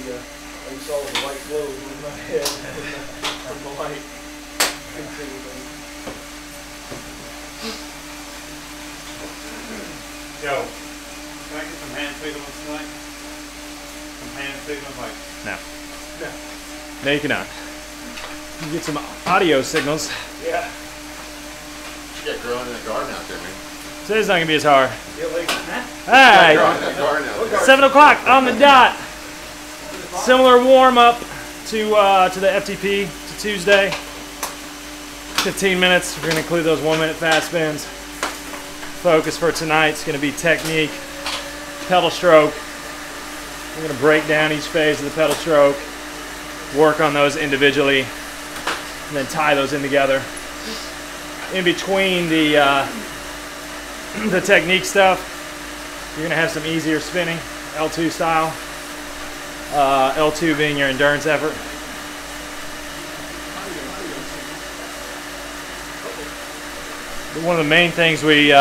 I saw the white glow in my head from the light. Couldn't see anything. Yo, can I get some hand signals tonight? Some hand signals like... No. No. No, you cannot. You get some audio signals. Yeah. You got growing in the garden out there, man. Today's not gonna be as hard. Feel like that? Alright, Growing in the garden out there. 7 o'clock on the dot. Similar warm up to the FTP to Tuesday. 15 minutes. We're gonna include those 1-minute fast spins. Focus for tonight's gonna be technique, pedal stroke. We're gonna break down each phase of the pedal stroke, work on those individually, and then tie those in together. In between the technique stuff, you're gonna have some easier spinning, L2 style. L2 being your endurance effort. But one of the main things we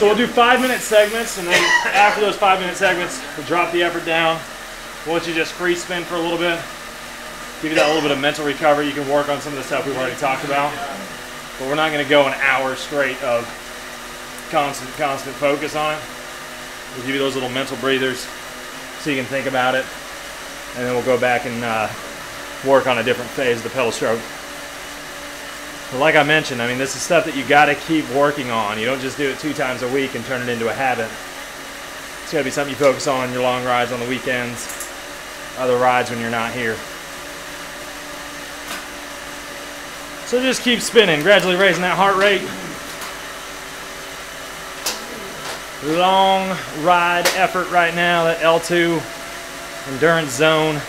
So we'll do 5-minute segments, and then after those 5-minute segments, we'll drop the effort down. We'll let you just free spin for a little bit. Give you that little bit of mental recovery. You can work on some of the stuff we've already talked about. But we're not going to go an hour straight of constant focus on it. We'll give you those little mental breathers so you can think about it. And then we'll go back and work on a different phase of the pedal stroke. But like I mentioned, I mean, this is stuff that you got to keep working on. You don't just do it 2 times a week and turn it into a habit. It's got to be something you focus on your long rides on the weekends, other rides when you're not here. So just keep spinning, gradually raising that heart rate. Long ride effort right now, that L2 endurance zone.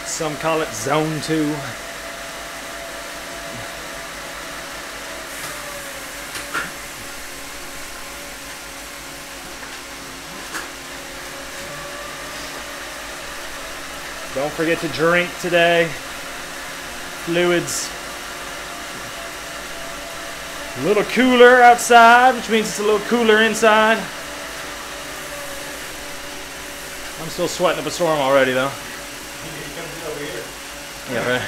Some call it zone 2. Don't forget to drink today. Fluids. A little cooler outside, which means it's a little cooler inside. I'm still sweating up a storm already, though. Yeah, right.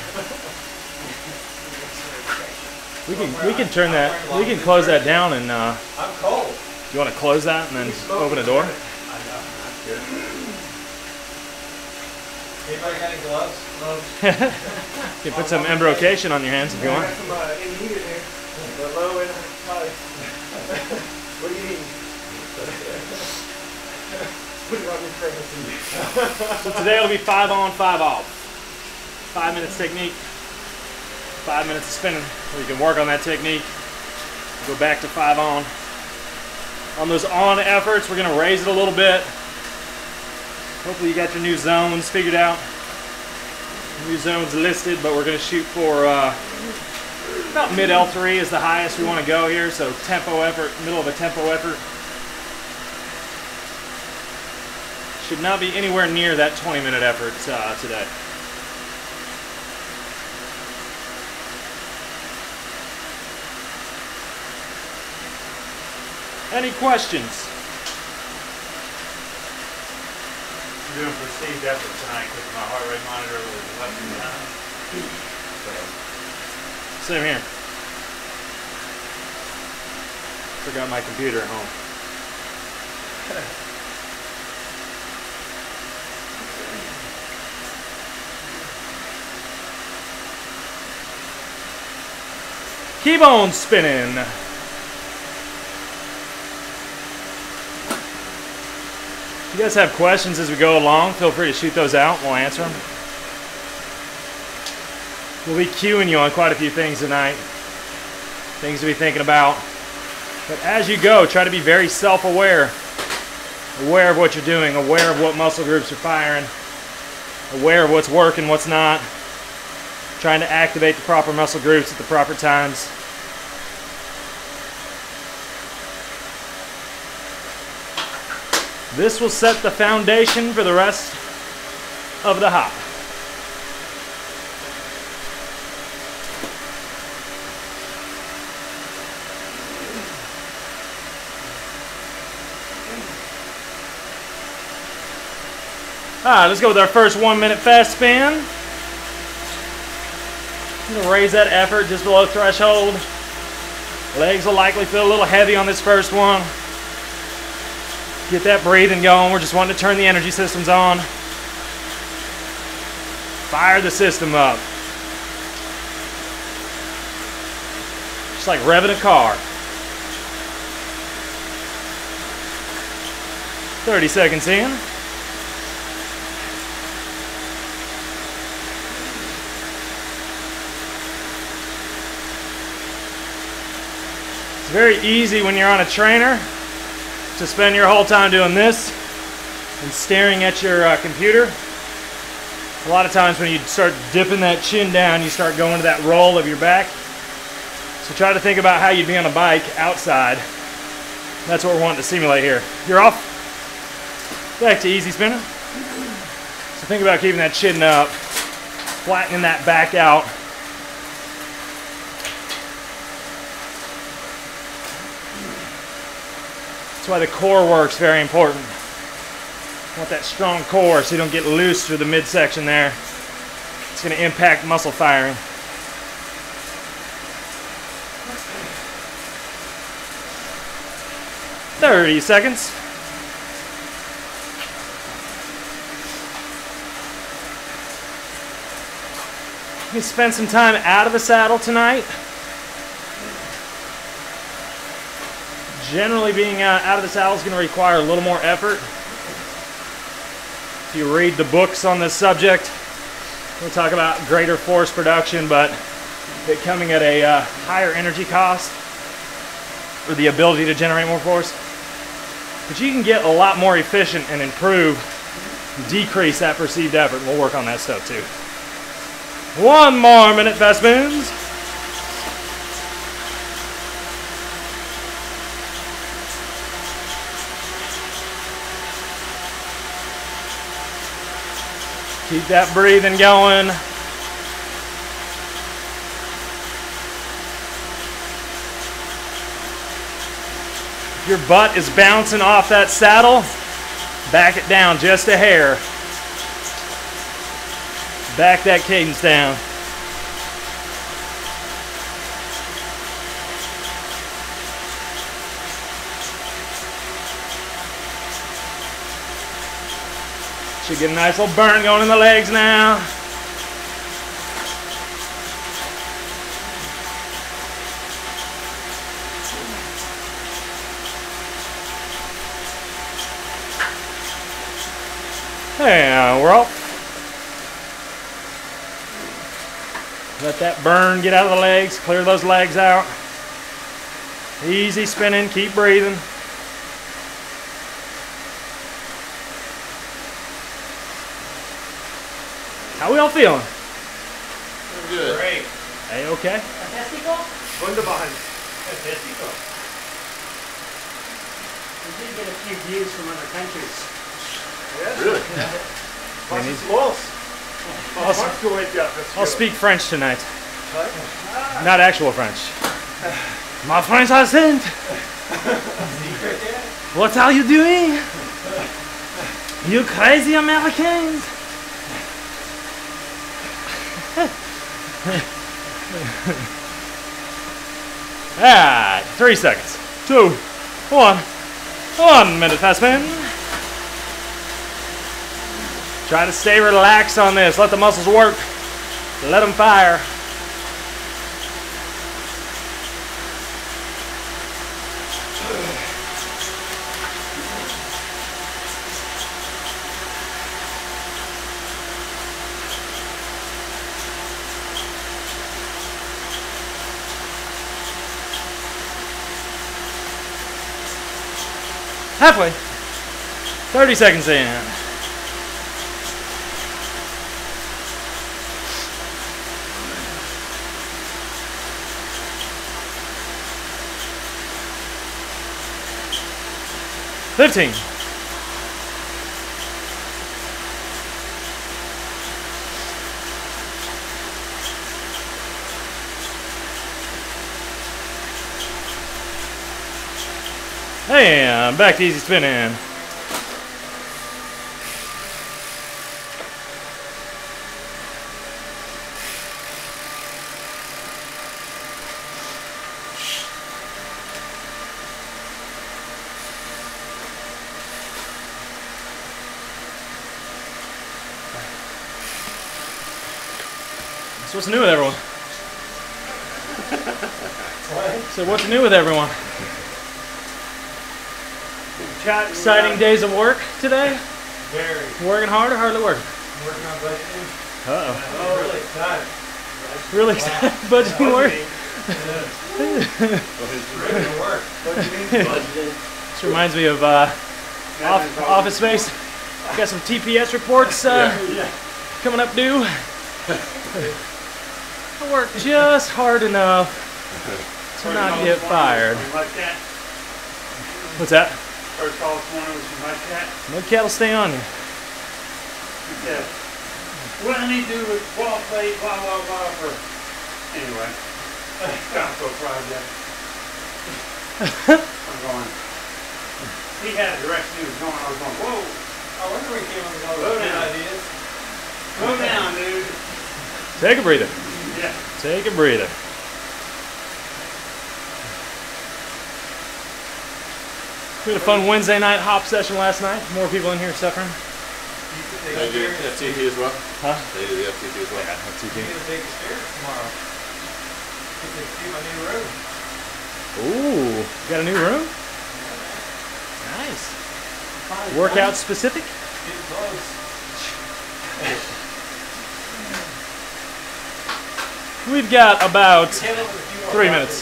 We can turn that. We can close that down and. I'm cold. You want to close that and then open the door? Anybody got any gloves? You can put some embrocation on your hands if you want. I got some in here. The low and high. What do you need? Put it on your face. So today it'll be 5 on, 5 off. 5 minutes technique, 5 minutes of spinning, where you can work on that technique. Go back to 5 on. On those on efforts, we're gonna raise it a little bit. Hopefully you got your new zones figured out. New zones listed, but we're gonna shoot for about mid L3 is the highest we want to go here. So tempo effort, middle of a tempo effort. Should not be anywhere near that 20-minute effort today. Any questions? I'm doing perceived effort tonight because my heart rate monitor was left behind. Same here. Forgot my computer at home. Keep on spinning. If you guys have questions as we go along, feel free to shoot those out. We'll answer them. We'll be cueing you on quite a few things tonight. Things to be thinking about. But as you go, try to be very self-aware. aware of what you're doing, aware of what muscle groups are firing, aware of what's working, what's not, trying to activate the proper muscle groups at the proper times. This will set the foundation for the rest of the hop. Alright, let's go with our first 1 minute fast spin. I'm going to raise that effort just below threshold. Legs will likely feel a little heavy on this first one. Get that breathing going. We're just wanting to turn the energy systems on. Fire the system up. Just like revving a car. 30 seconds in. It's very easy when you're on a trainer to spend your whole time doing this and staring at your computer. A lot of times when you start dipping that chin down, you start going to that roll of your back. So try to think about how you'd be on a bike outside. That's what we're wanting to simulate here. You're off. Back to easy spinning. So think about keeping that chin up, flattening that back out. That's why the core work's very important. You want that strong core so you don't get loose through the midsection there. It's going to impact muscle firing. "30 seconds. You can spend some time out of the saddle tonight. Generally being out of the saddle is going to require a little more effort. If you read the books on this subject, we'll talk about greater force production, but it coming at a higher energy cost, or the ability to generate more force. But you can get a lot more efficient and improve, decrease that perceived effort, and we'll work on that stuff too. 1 more minute fast spins. Keep that breathing going. If your butt is bouncing off that saddle, back it down just a hair. Back that cadence down. Should get a nice little burn going in the legs now. And we're off. Let that burn get out of the legs. Clear those legs out. Easy spinning. Keep breathing. How we all feeling? Good. Great. Hey, okay? Fantastico? Wunderbar. Fantastico. We did get a few views from other countries. Yes. Really? Was ist los? Was machst du heute? I'll speak French tonight. Not actual French. My French accent. What are you doing? You crazy Americans? Alright, 3 seconds. 2, 1. 1 minute fast spin. Try to stay relaxed on this. Let the muscles work. Let them fire. Halfway. 30 seconds in. $15. Hey, I'm back to easy spinning. So what's new with everyone? So what's new with everyone? Exciting days of work today? Very. Working hard or hardly working? Working on budgeting. Uh-oh. Oh, really excited. Really excited budgeting work? Ready to work. Budgeting. This reminds me of Office Space. Got some TPS reports coming up due. I worked just hard enough to not get fired. What's that? First call this morning was some mud cat. Mud cat will stay on you. He said, what I need to do with wall plate, blah, blah, blah, for... Anyway, Costco project. I'm going... He had a direction he was going, I was going, whoa! I wonder where he came up with all Slow those good down. ideas. Slow down, dude. Take a breather. Yeah. Take a breather. We had a fun Wednesday night hop session last night. More people in here suffering. They do FTP as well? Huh? They do the FTP as well. Yeah, I'm going to take the stairs tomorrow. Get to see my new room. Ooh, you got a new room? Nice. Workout specific? Getting close. We've got about Came up with a few more 3 projects. minutes.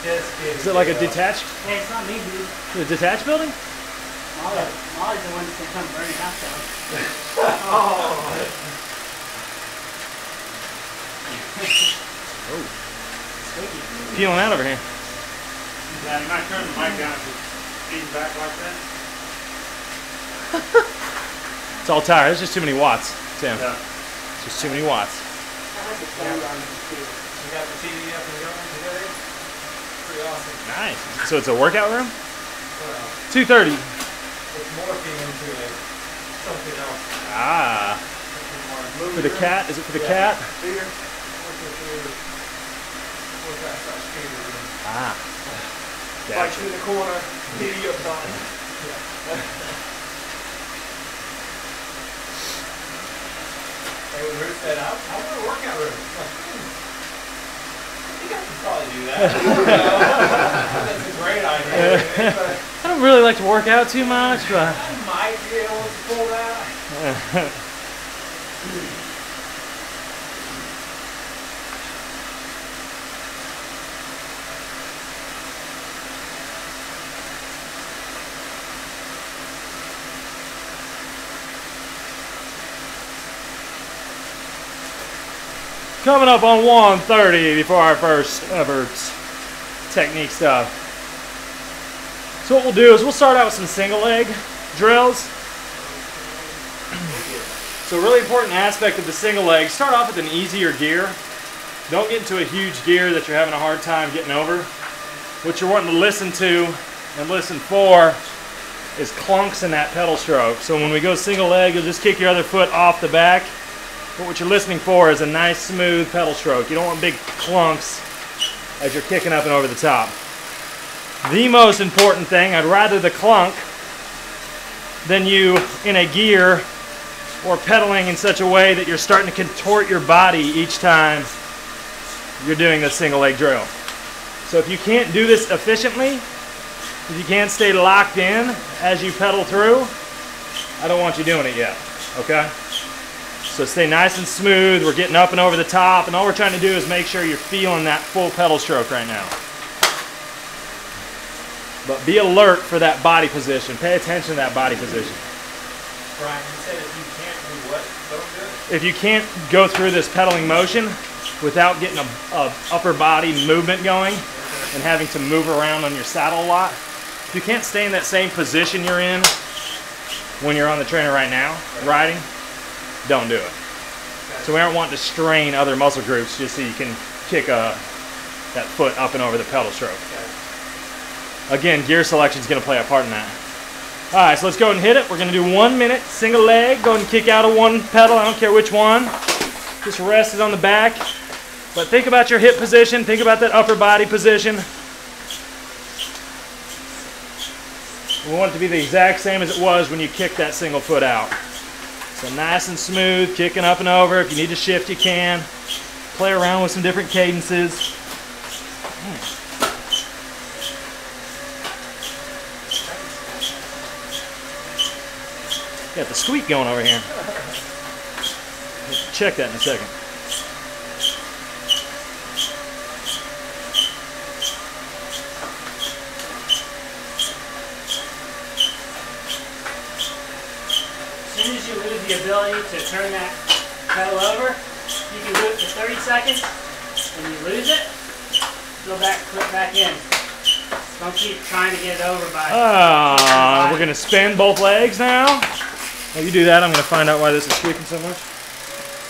Just kidding. Is it like a detached, Hey, it's not me, dude. a detached building? Molly's the one that's gonna come burn your house down. Oh. Peeling out over here. Yeah, you might turn the mic down if it's feeding back like that. It's all tired. It's just too many watts, Sam. Yeah. It's just too many watts. I like the sound on the computer. We got the TV up and going today. Pretty awesome. Nice. So it's a workout room? Well, 2:30. it's morphing into something else. Ah. Something more For the cat? Is it for the cat? Here. What's that? Skater room. Ah. Bikes Gotcha. in the corner. TV up on. Hey, when Ruth said, I want a workout room. I'm like, I think I can probably do that. That's a great idea. But I don't really like to work out too much, but I might be able to pull that. coming up on 1:30 before our first ever technique stuff. So what we'll do is we'll start out with some single leg drills. So a really important aspect of the single leg, start off with an easier gear. Don't get into a huge gear that you're having a hard time getting over. What you're wanting to listen to and listen for is clunks in that pedal stroke. So when we go single leg, you'll just kick your other foot off the back. But what you're listening for is a nice smooth pedal stroke. You don't want big clunks as you're kicking up and over the top. The most important thing, I'd rather the clunk than you in a gear or pedaling in such a way that you're starting to contort your body each time you're doing this single leg drill. So if you can't do this efficiently, if you can't stay locked in as you pedal through, I don't want you doing it yet, okay? So stay nice and smooth. We're getting up and over the top, and all we're trying to do is make sure you're feeling that full pedal stroke right now. But be alert for that body position. Pay attention to that body position. Brian, you said if you can't do what, don't do it? If you can't go through this pedaling motion without getting a upper body movement going and having to move around on your saddle a lot, if you can't stay in that same position you're in when you're on the trainer right now, riding, don't do it. So we aren't wanting to strain other muscle groups just so you can kick that foot up and over the pedal stroke. Again, gear selection is going to play a part in that. All right, so let's go ahead and hit it. We're going to do 1 minute, single leg. Go ahead and kick out of one pedal. I don't care which one. Just rest it on the back. But think about your hip position. Think about that upper body position. We want it to be the exact same as it was when you kicked that single foot out. So nice and smooth, kicking up and over. If you need to shift, you can. Play around with some different cadences. Got the squeak going over here. Check that in a second. As soon as you lose the ability to turn that pedal over, you can do it for 30 seconds. When you lose it, go back, click back in. Don't keep trying to get it over by... We're going to spin both legs now. While you do that, I'm going to find out why this is squeaking so much.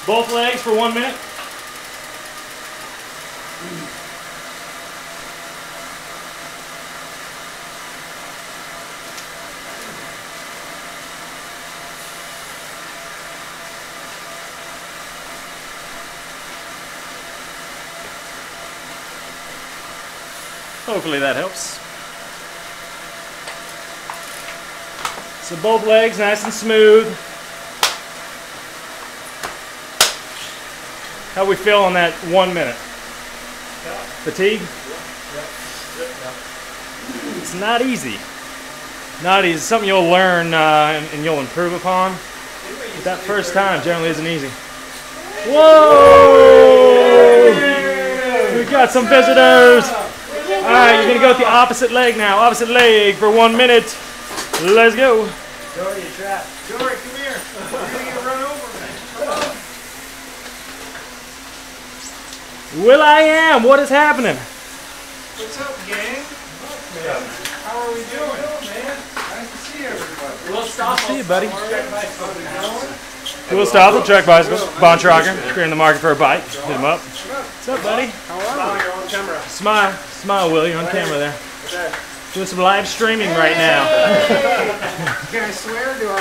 Both legs for 1 minute. Hopefully that helps. So both legs nice and smooth. How we feel on that 1 minute? Fatigue? It's not easy. Not easy. It's something you'll learn and you'll improve upon. But that first time generally isn't easy. Whoa! We got some visitors. All right, you're gonna go with the opposite leg now. Opposite leg for 1 minute. Let's go. Jory, you trapped. Jory, come here. You're gonna get run over, man. Will I am. What is happening? What's up, gang? How are we doing, man? Nice to see everybody. We'll stop. See you, buddy. How We'll stop. We'll track bicycles. Bon Trocker. If you're in the market for a bike, hit him up. What's up, buddy? are you? You're on camera. Smile. Smile, Will. You're on camera there. Doing some live streaming right now. Can I swear? Do I I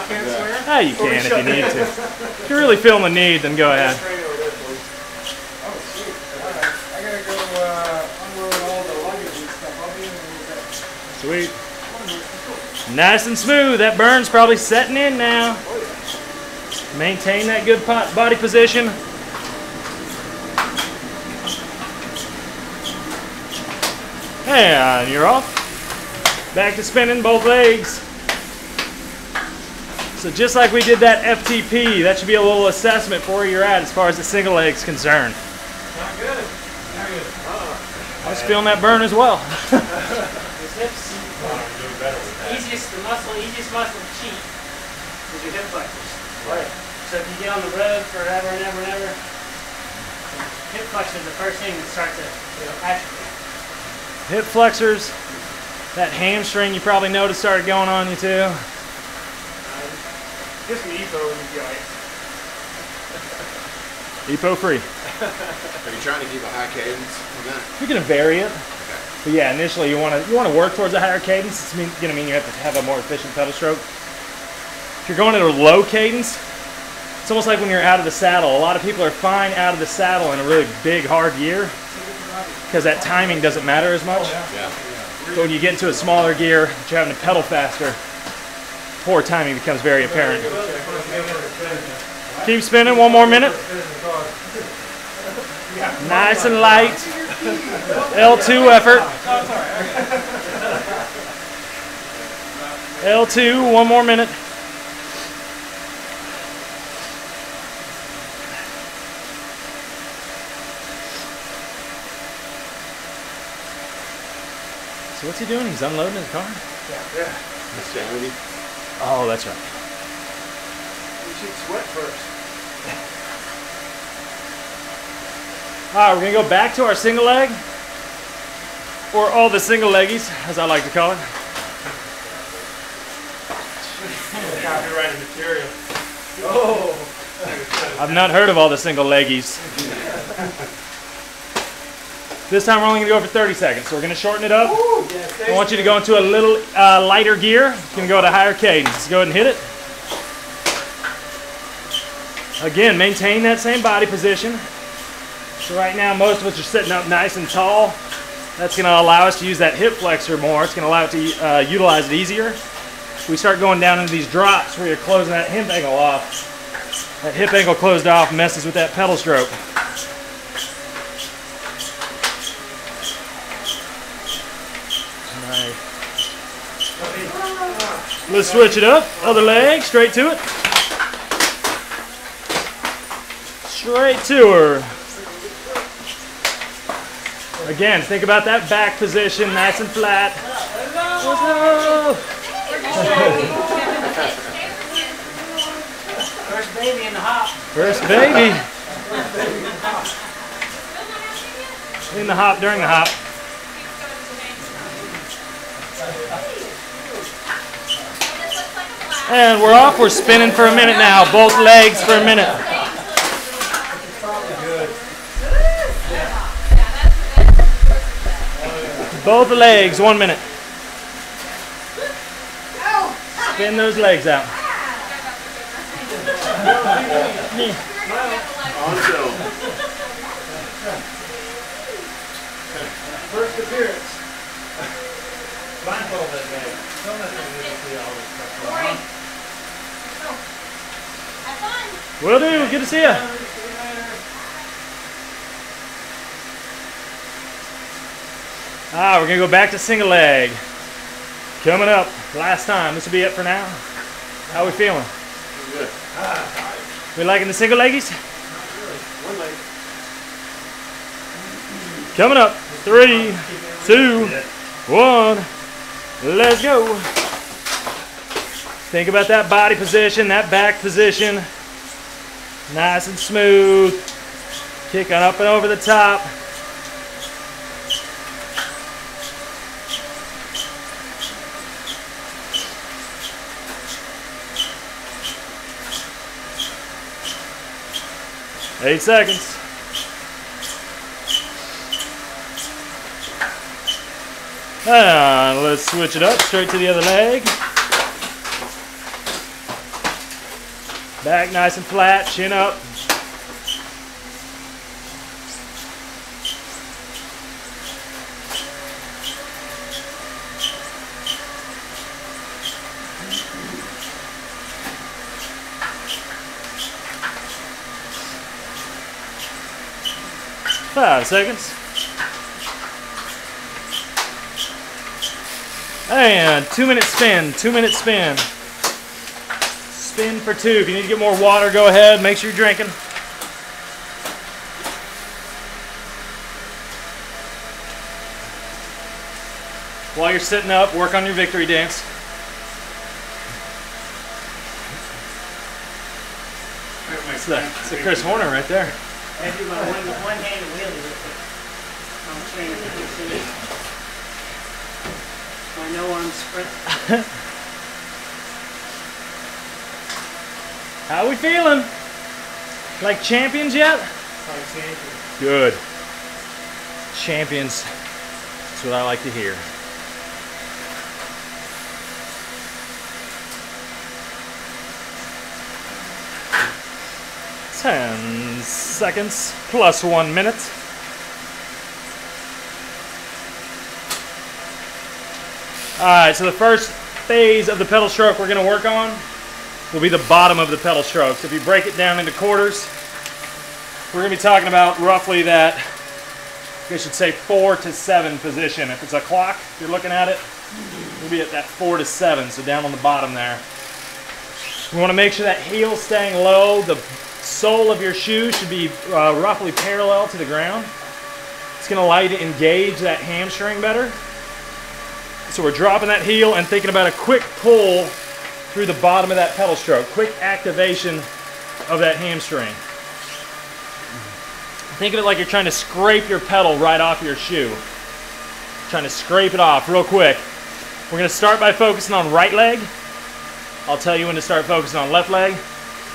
can't swear? Ah, you can if you need to. If you're really feeling the need, then go ahead. Oh, sweet. All right. I gotta go unload all the luggage and stuff. I'll be in a little bit. Sweet. Nice and smooth. That burn's probably setting in now. Maintain that good body position. And you're off. Back to spinning both legs. So just like we did that FTP, that should be a little assessment for where you're at as far as the single leg's concerned. Not good. Not good. I was feeling that burn as well. The hips. Easiest muscle to cheat is your hip flexors. Right. So if you get on the road forever and ever and ever, hip flexors are the first thing that starts to atrophy. Hip flexors, that hamstring you probably noticed started going on you too. Just an EPO would be alright. EPO free. Are you trying to keep a high cadence on that? You're gonna vary it. Okay. But yeah, initially you want to work towards a higher cadence. It's going to mean you have to have a more efficient pedal stroke. If you're going at a low cadence, it's almost like when you're out of the saddle. A lot of people are fine out of the saddle in a really big, hard gear because that timing doesn't matter as much. Yeah. But when you get into a smaller gear, that you're having to pedal faster, poor timing becomes very apparent. Keep spinning, 1 more minute. Nice and light. L2 effort. L2, 1 more minute. So what's he doing? He's unloading his car? Yeah. Sanity. Oh, that's right. You should sweat first. All right, we're gonna go back to our single leg, or all the single leggies, as I like to call it. Copyrighted material. Oh. I've not heard of all the single leggies. This time we're only gonna go for 30 seconds, so we're gonna shorten it up. Ooh, yes, I want you to go into a little lighter gear. You can go at a higher cadence. Go ahead and hit it. Again, maintain that same body position. So right now, most of us are sitting up nice and tall. That's going to allow us to use that hip flexor more. It's going to allow it to utilize it easier. If we start going down into these drops where you're closing that hip angle off, that hip angle closed off messes with that pedal stroke. All right. Let's switch it up. Other leg, straight to it. Straight to her. Again, think about that back position, nice and flat. First baby in the hop. First baby. In the hop, during the hop. And we're off. We're spinning for a minute now. Both legs for a minute. Both legs, 1 minute. Spin those legs out. First appearance. Blindfold that guy. Don't let them see all this stuff. Have fun. Will do. Good to see you. We're going to go back to single leg. Coming up, last time. This will be it for now. How we feeling? Good. We liking the single leggies? One leg. Coming up. 3, 2, 1. Let's go. Think about that body position, that back position. Nice and smooth. Kicking up and over the top. Eight seconds. And let's switch it up straight to the other leg. Back nice and flat, chin up. Five seconds. And 2 minute spin, 2 minute spin. Spin for 2. If you need to get more water, go ahead. Make sure you're drinking. While you're sitting up, work on your victory dance. It's the Chris Horner right there. I do my one-handed wheelie with it. I'm training BPC. My no-arm sprint. How we feeling? Like champions yet? Like champions. Good. Champions. That's what I like to hear. 10 seconds plus 1 minute. Alright, so the first phase of the pedal stroke we're going to work on will be the bottom of the pedal stroke. So if you break it down into quarters, we're going to be talking about roughly that, I should say 4 to 7 position. If it's a clock, if you're looking at it, we'll be at that 4 to 7, so down on the bottom there. We want to make sure that heel's staying low. The sole of your shoe should be roughly parallel to the ground. It's going to allow you to engage that hamstring better. So we're dropping that heel and thinking about a quick pull through the bottom of that pedal stroke. Quick activation of that hamstring. Think of it like you're trying to scrape your pedal right off your shoe. Trying to scrape it off real quick. We're going to start by focusing on right leg. I'll tell you when to start focusing on left leg.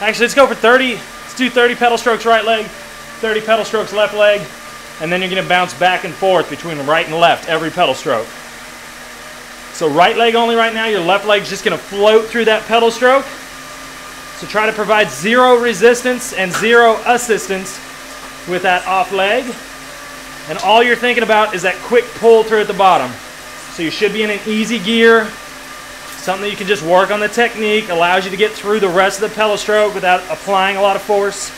Actually, let's go for 30. Let's do 30 pedal strokes right leg, 30 pedal strokes left leg, and then you're going to bounce back and forth between right and left every pedal stroke. So right leg only right now, your left leg's just going to float through that pedal stroke. So try to provide 0 resistance and 0 assistance with that off leg. And all you're thinking about is that quick pull through at the bottom. So you should be in an easy gear, something that you can just work on the technique, allows you to get through the rest of the pedal stroke without applying a lot of force.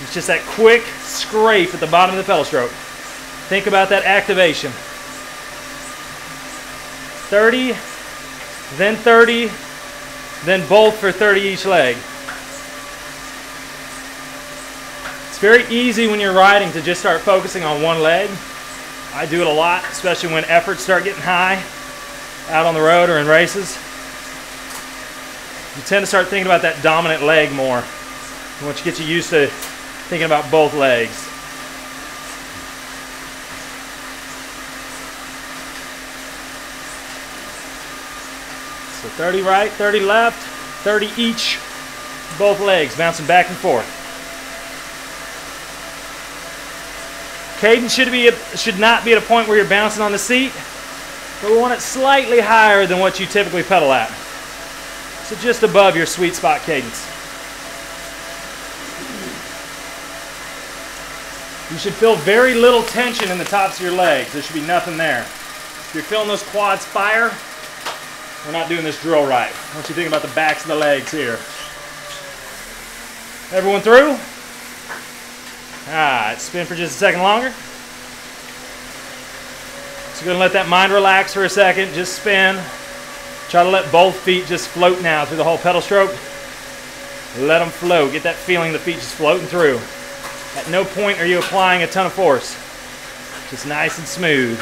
It's just that quick scrape at the bottom of the pedal stroke. Think about that activation. 30, then 30, then both for 30 each leg. It's very easy when you're riding to just start focusing on one leg. I do it a lot, especially when efforts start getting high out on the road or in races. You tend to start thinking about that dominant leg more. Once you get used to thinking about both legs. So 30 right, 30 left, 30 each, both legs, bouncing back and forth. Cadence should not be at a point where you're bouncing on the seat, but we want it slightly higher than what you typically pedal at. So just above your sweet spot cadence. You should feel very little tension in the tops of your legs. There should be nothing there. If you're feeling those quads fire, we're not doing this drill right. I want you to think about the backs of the legs here. Everyone through? Alright, spin for just a second longer. So go and let that mind relax for a second. Just spin. Try to let both feet just float now through the whole pedal stroke. Let them float. Get that feeling the feet just floating through. At no point are you applying a ton of force. Just nice and smooth.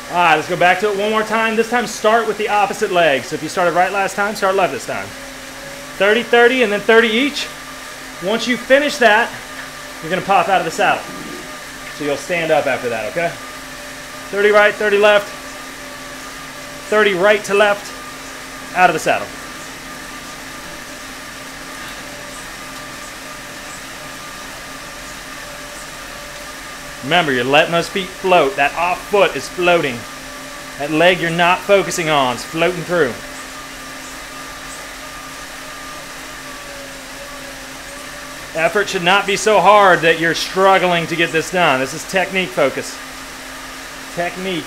Alright, let's go back to it one more time. This time start with the opposite leg. So if you started right last time, start left this time. 30, 30, and then 30 each. Once you finish that, you're going to pop out of the saddle. So you'll stand up after that, okay? 30 right, 30 left, 30 right to left, out of the saddle. Remember, you're letting those feet float. That off foot is floating. That leg you're not focusing on is floating through. Effort should not be so hard that you're struggling to get this done. This is technique focus. Technique.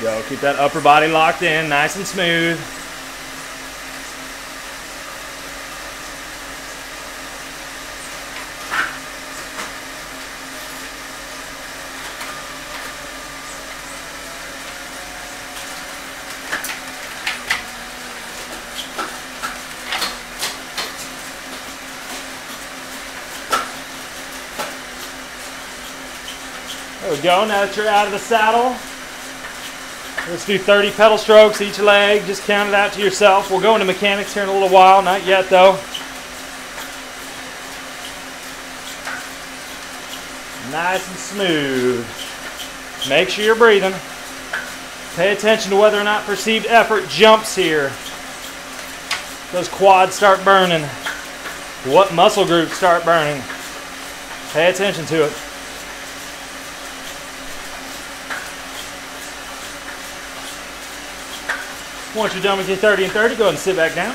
There you go. Keep that upper body locked in, nice and smooth. There we go. Now that you're out of the saddle, let's do 30 pedal strokes each leg. Just count it out to yourself. We'll go into mechanics here in a little while. Not yet, though. Nice and smooth. Make sure you're breathing. Pay attention to whether or not perceived effort jumps here. Those quads start burning. What muscle groups start burning? Pay attention to it. Once you're done with your 30 and 30, go ahead and sit back down.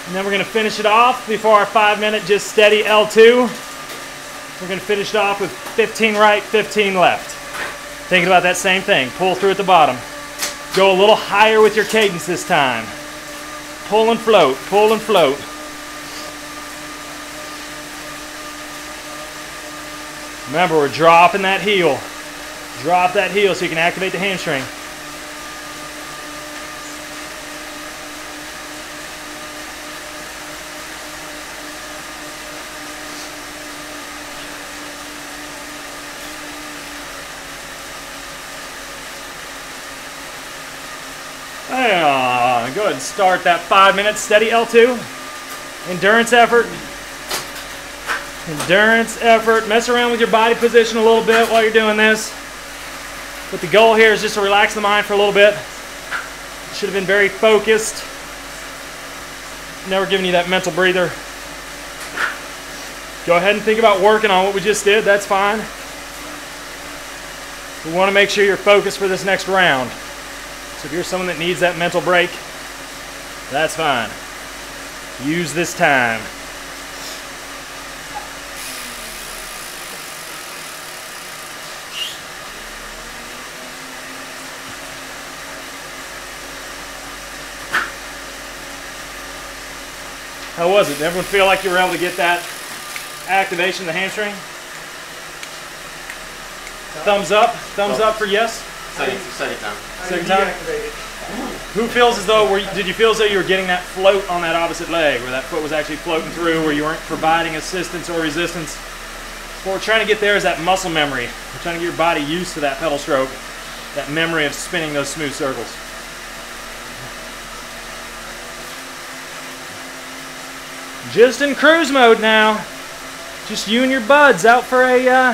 And then we're going to finish it off before our 5-minute just steady L2. We're going to finish it off with 15 right, 15 left. Thinking about that same thing. Pull through at the bottom. Go a little higher with your cadence this time. Pull and float, pull and float. Remember, we're dropping that heel. Drop that heel so you can activate the hamstring. Go ahead and start that 5 minutes steady L2. Endurance effort. Endurance effort. Mess around with your body position a little bit while you're doing this. But the goal here is just to relax the mind for a little bit. Should have been very focused. Never giving you that mental breather. Go ahead and think about working on what we just did. That's fine. We want to make sure you're focused for this next round. So if you're someone that needs that mental break, that's fine. Use this time. How was it? Did everyone feel like you were able to get that activation of the hamstring? Thumbs up. Thumbs up for yes. Second time. Second time. Who feels as though, did you feel as though you were getting that float on that opposite leg, where that foot was actually floating through, where you weren't providing assistance or resistance? What we're trying to get there is that muscle memory. We're trying to get your body used to that pedal stroke, that memory of spinning those smooth circles. Just in cruise mode now. Just you and your buds out for a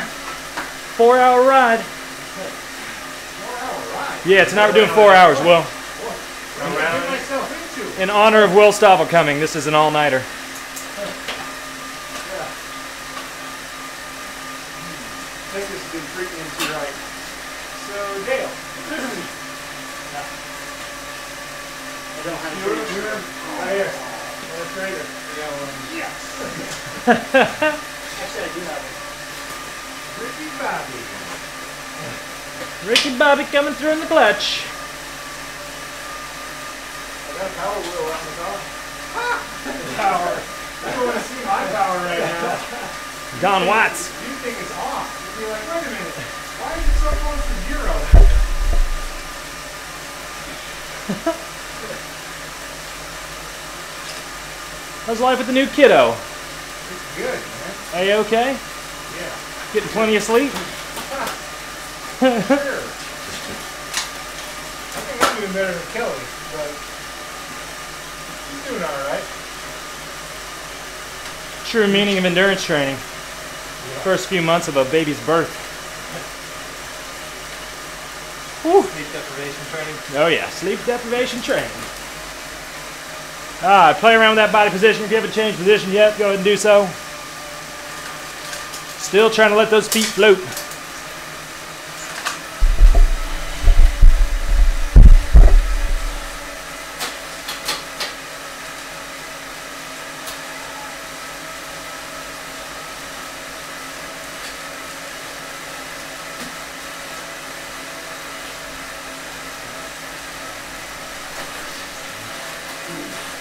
4-hour ride. 4-hour ride? Yeah, tonight we're doing 4 hours, Will. In honor of Will Stoffel coming, this is an all-nighter. This has been treating him too right. So, Dale. I don't have You're to. right here. Illustrator. Yes. Actually, I do have it. Ricky Bobby. Ricky Bobby coming through in the clutch. I got a power wheel on the car. Power. You don't want to see my power right now. Don Watts. You think it's off. You're like, wait a minute. Why is it so close to 0? How's life with the new kiddo? It's good, man. Are you okay? Yeah. Getting plenty of sleep? Sure. I think I'm doing better than Kelly, but he's doing all right. True meaning of endurance training. Yeah. First few months of a baby's birth. Whew. Sleep deprivation training. Oh yeah, sleep deprivation training. Play around with that body position. If you haven't changed position yet, go ahead and do so. Still trying to let those feet float.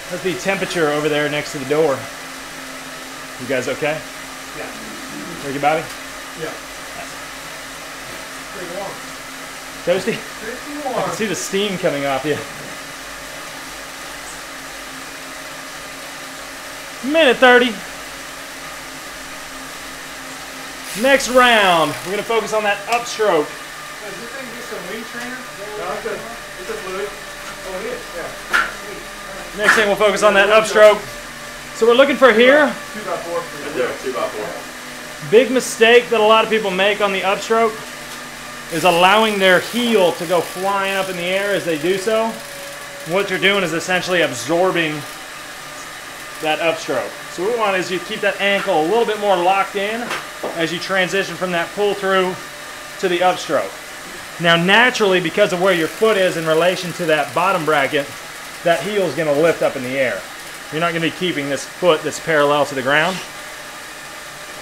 How's the temperature over there next to the door? You guys okay? Yeah. Ricky Bobby? Yeah. Pretty warm. Toasty? Pretty I warm. can see the steam coming off you. Minute 30. Next round, we're going to focus on that upstroke. Is this thing just a weight trainer? No, it's a fluid. Oh, it is? Yeah. Sweet. Next thing we'll focus on that upstroke. So we're looking for here. 2x4. 2x4. Big mistake that a lot of people make on the upstroke is allowing their heel to go flying up in the air as they do so. What you're doing is essentially absorbing that upstroke. So what we want is you keep that ankle a little bit more locked in as you transition from that pull through to the upstroke. Now naturally, because of where your foot is in relation to that bottom bracket, that heel is going to lift up in the air. You're not going to be keeping this foot that's parallel to the ground.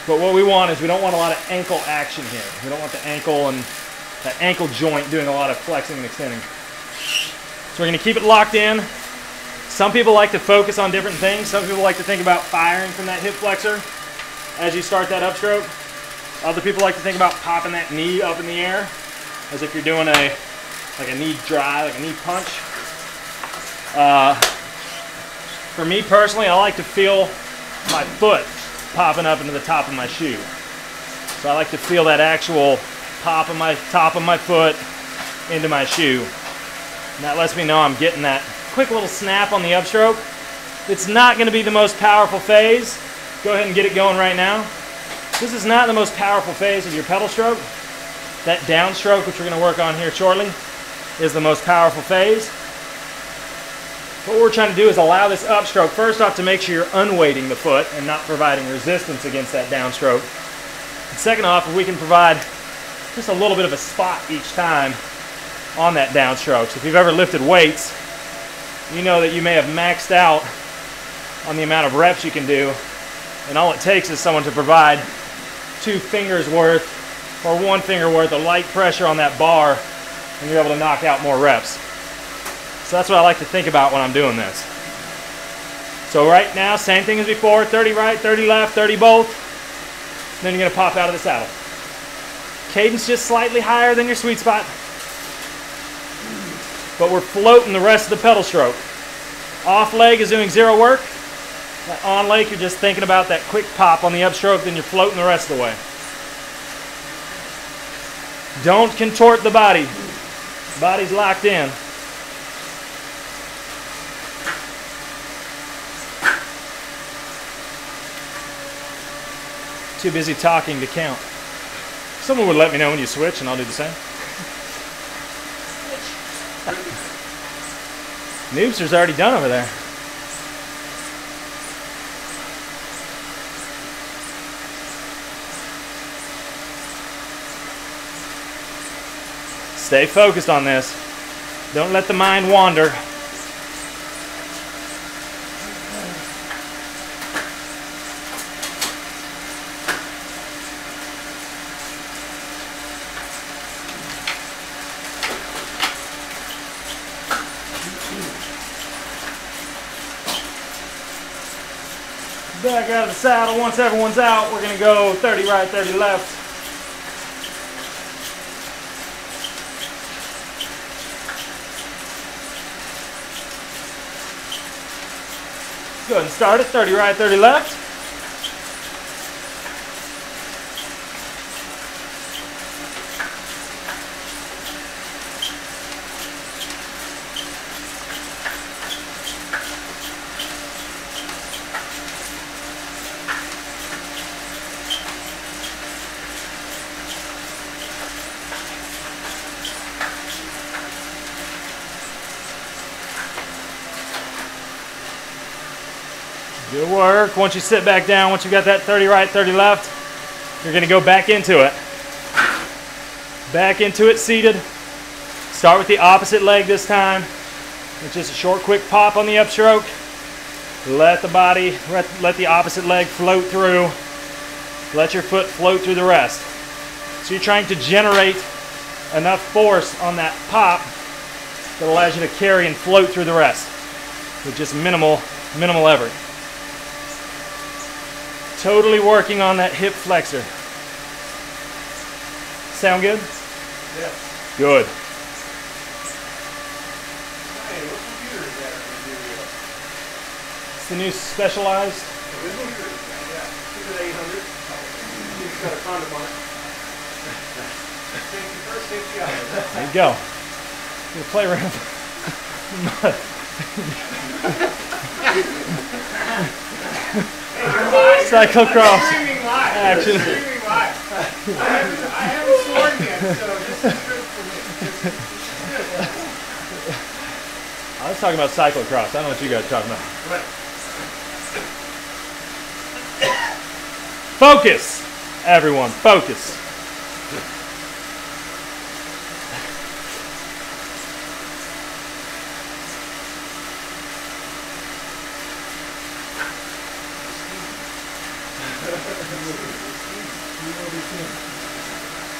But what we want is we don't want a lot of ankle action here. We don't want the ankle and that ankle joint doing a lot of flexing and extending. So we're going to keep it locked in. Some people like to focus on different things. Some people like to think about firing from that hip flexor as you start that upstroke. Other people like to think about popping that knee up in the air as if you're doing like a knee drive, like a knee punch. For me personally, I like to feel my foot popping up into the top of my shoe. So I like to feel that actual pop of my top of my foot into my shoe. And that lets me know I'm getting that quick little snap on the upstroke. It's not going to be the most powerful phase. Go ahead and get it going right now. This is not the most powerful phase of your pedal stroke. That downstroke, which we're going to work on here shortly, is the most powerful phase. What we're trying to do is allow this upstroke, first off, to make sure you're unweighting the foot and not providing resistance against that downstroke. And second off, if we can provide just a little bit of a spot each time on that downstroke. So if you've ever lifted weights, you know that you may have maxed out on the amount of reps you can do, and all it takes is someone to provide 2 fingers worth or 1 finger worth of light pressure on that bar, and you're able to knock out more reps. So that's what I like to think about when I'm doing this. So right now, same thing as before, 30 right, 30 left, 30 both. Then you're going to pop out of the saddle. Cadence just slightly higher than your sweet spot. But we're floating the rest of the pedal stroke. Off leg is doing 0 work. That on leg, you're just thinking about that quick pop on the upstroke, then you're floating the rest of the way. Don't contort the body. Body's locked in. Too busy talking to count. Someone would let me know when you switch and I'll do the same. Noobster's already done over there. Stay focused on this. Don't let the mind wander. Back out of the saddle. Once everyone's out, we're going to go 30 right, 30 left. Go ahead and start it. 30 right, 30 left. Good work. Once you sit back down, once you got that 30 right, 30 left, you're going to go back into it. Back into it seated. Start with the opposite leg this time. It's just a short, quick pop on the upstroke. Let the body, let the opposite leg float through. Let your foot float through the rest. So you're trying to generate enough force on that pop that allows you to carry and float through the rest with just minimal effort. Totally working on that hip flexor. Sound good? Yes. Good. Hey, what computer is that? It's the new Specialized. Yeah. Keep it 800. You just got a condom on it. Safety first, safety out. There you go. You play around. Cyclocross action. I haven't sworn yet, so this is good for me. I was talking about cyclocross. I don't know what you guys are talking about. Right. Focus, everyone. Focus.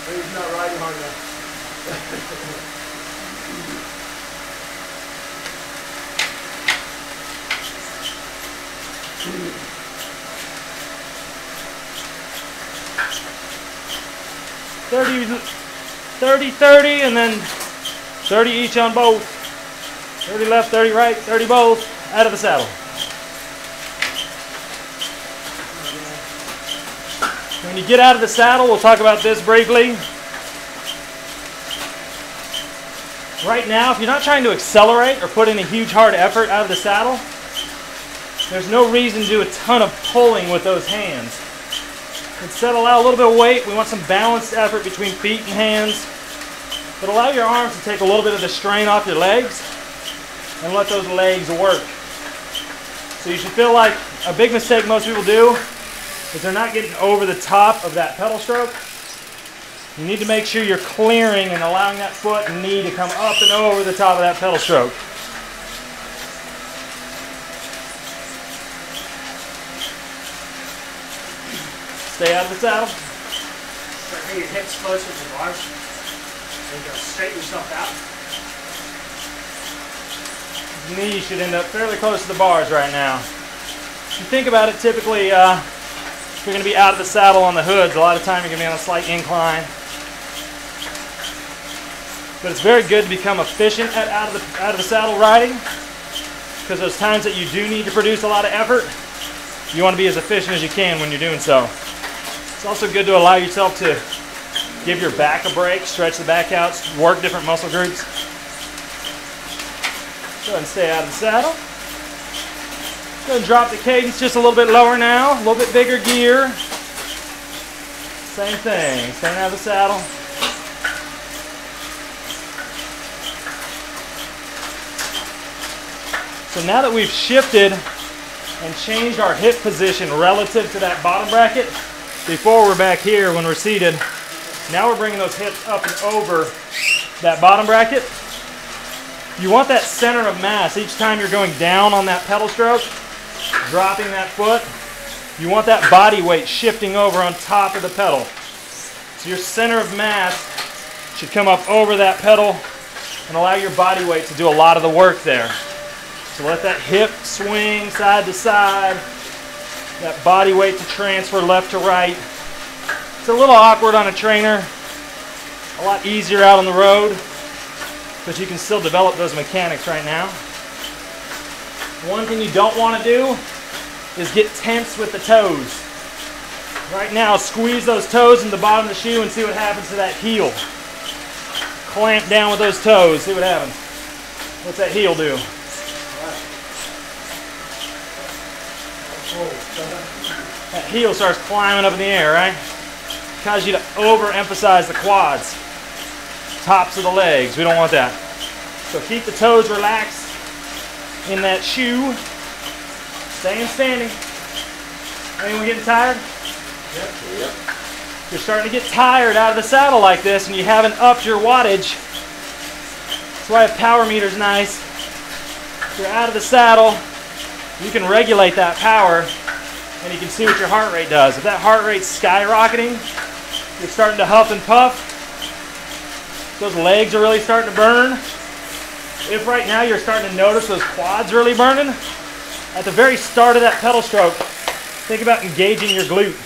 He's not riding hard enough. $30, and then 30 each on both. 30 left, 30 right, 30 both. Out of the saddle. When you get out of the saddle, we'll talk about this briefly. Right now, if you're not trying to accelerate or put in a huge hard effort out of the saddle, there's no reason to do a ton of pulling with those hands. Instead, allow a little bit of weight. We want some balanced effort between feet and hands. But allow your arms to take a little bit of the strain off your legs and let those legs work. So you should feel like a big mistake most people do is they're not getting over the top of that pedal stroke. You need to make sure you're clearing and allowing that foot and knee to come up and over the top of that pedal stroke. Stay out of the saddle. Bring your hips closer to the bars. And go straighten yourself out. Knee should end up fairly close to the bars right now. If you think about it, typically if you're going to be out of the saddle on the hoods, a lot of time you're going to be on a slight incline. But it's very good to become efficient at out of the saddle riding, because those times that you do need to produce a lot of effort, you want to be as efficient as you can when you're doing so. It's also good to allow yourself to give your back a break, stretch the back out, work different muscle groups. Go ahead and stay out of the saddle. Go ahead and drop the cadence just a little bit lower now, a little bit bigger gear. Same thing, staying out of the saddle. So now that we've shifted and changed our hip position relative to that bottom bracket, before we're back here when we're seated, now we're bringing those hips up and over that bottom bracket. You want that center of mass each time you're going down on that pedal stroke, dropping that foot. You want that body weight shifting over on top of the pedal. So your center of mass should come up over that pedal and allow your body weight to do a lot of the work there. So let that hip swing side to side, that body weight to transfer left to right. It's a little awkward on a trainer, a lot easier out on the road, but you can still develop those mechanics right now. One thing you don't want to do is get tense with the toes. Right now, squeeze those toes in the bottom of the shoe and see what happens to that heel. Clamp down with those toes, see what happens. What's that heel do? That heel starts climbing up in the air, right? Causes you to overemphasize the quads, tops of the legs. We don't want that. So keep the toes relaxed in that shoe. Staying standing. Anyone getting tired? Yep. You're starting to get tired out of the saddle like this and you haven't upped your wattage. That's why a power meter's nice. If you're out of the saddle, you can regulate that power and you can see what your heart rate does. If that heart rate's skyrocketing, you're starting to huff and puff, those legs are really starting to burn. If right now you're starting to notice those quads really burning, at the very start of that pedal stroke, think about engaging your glute.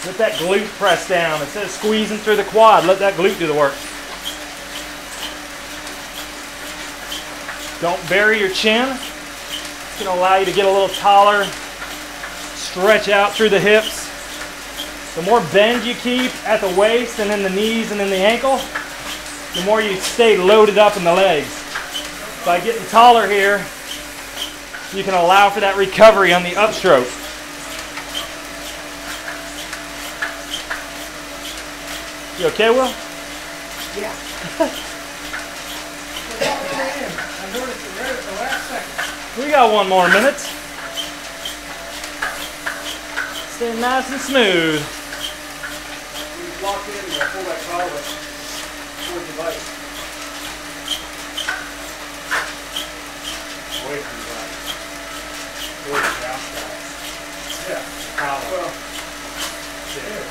Let that glute press down. Instead of squeezing through the quad, let that glute do the work. Don't bury your chin. It's going to allow you to get a little taller, stretch out through the hips. The more bend you keep at the waist and in the knees and in the ankle, the more you stay loaded up in the legs. By getting taller here, you can allow for that recovery on the upstroke. You okay, Will? Yeah. I noticed it right at the last second. We got one more minute. Stay nice and smooth. We lock in and pull that collar towards the bike. Away from the bike. Towards the outside. Yeah. Collar. Well, there.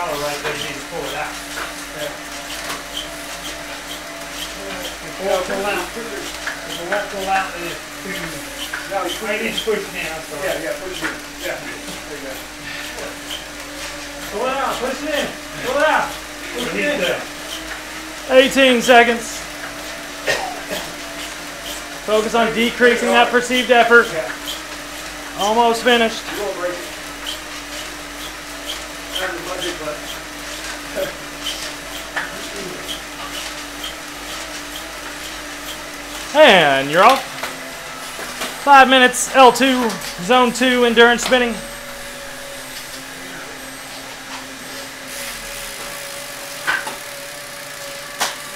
collar right there, you need to pull it out. Before it pull out, if it won't pull out, then it's too, I need to push it in, I'm sorry. Yeah, push it. Yeah, there you go. Pull it out, push it in, pull it out. Push it in. 18 seconds. Focus on decreasing that perceived effort. Almost finished. You won't break it. Turn the budget, but. And you're off. 5 minutes, L2, zone 2, endurance spinning.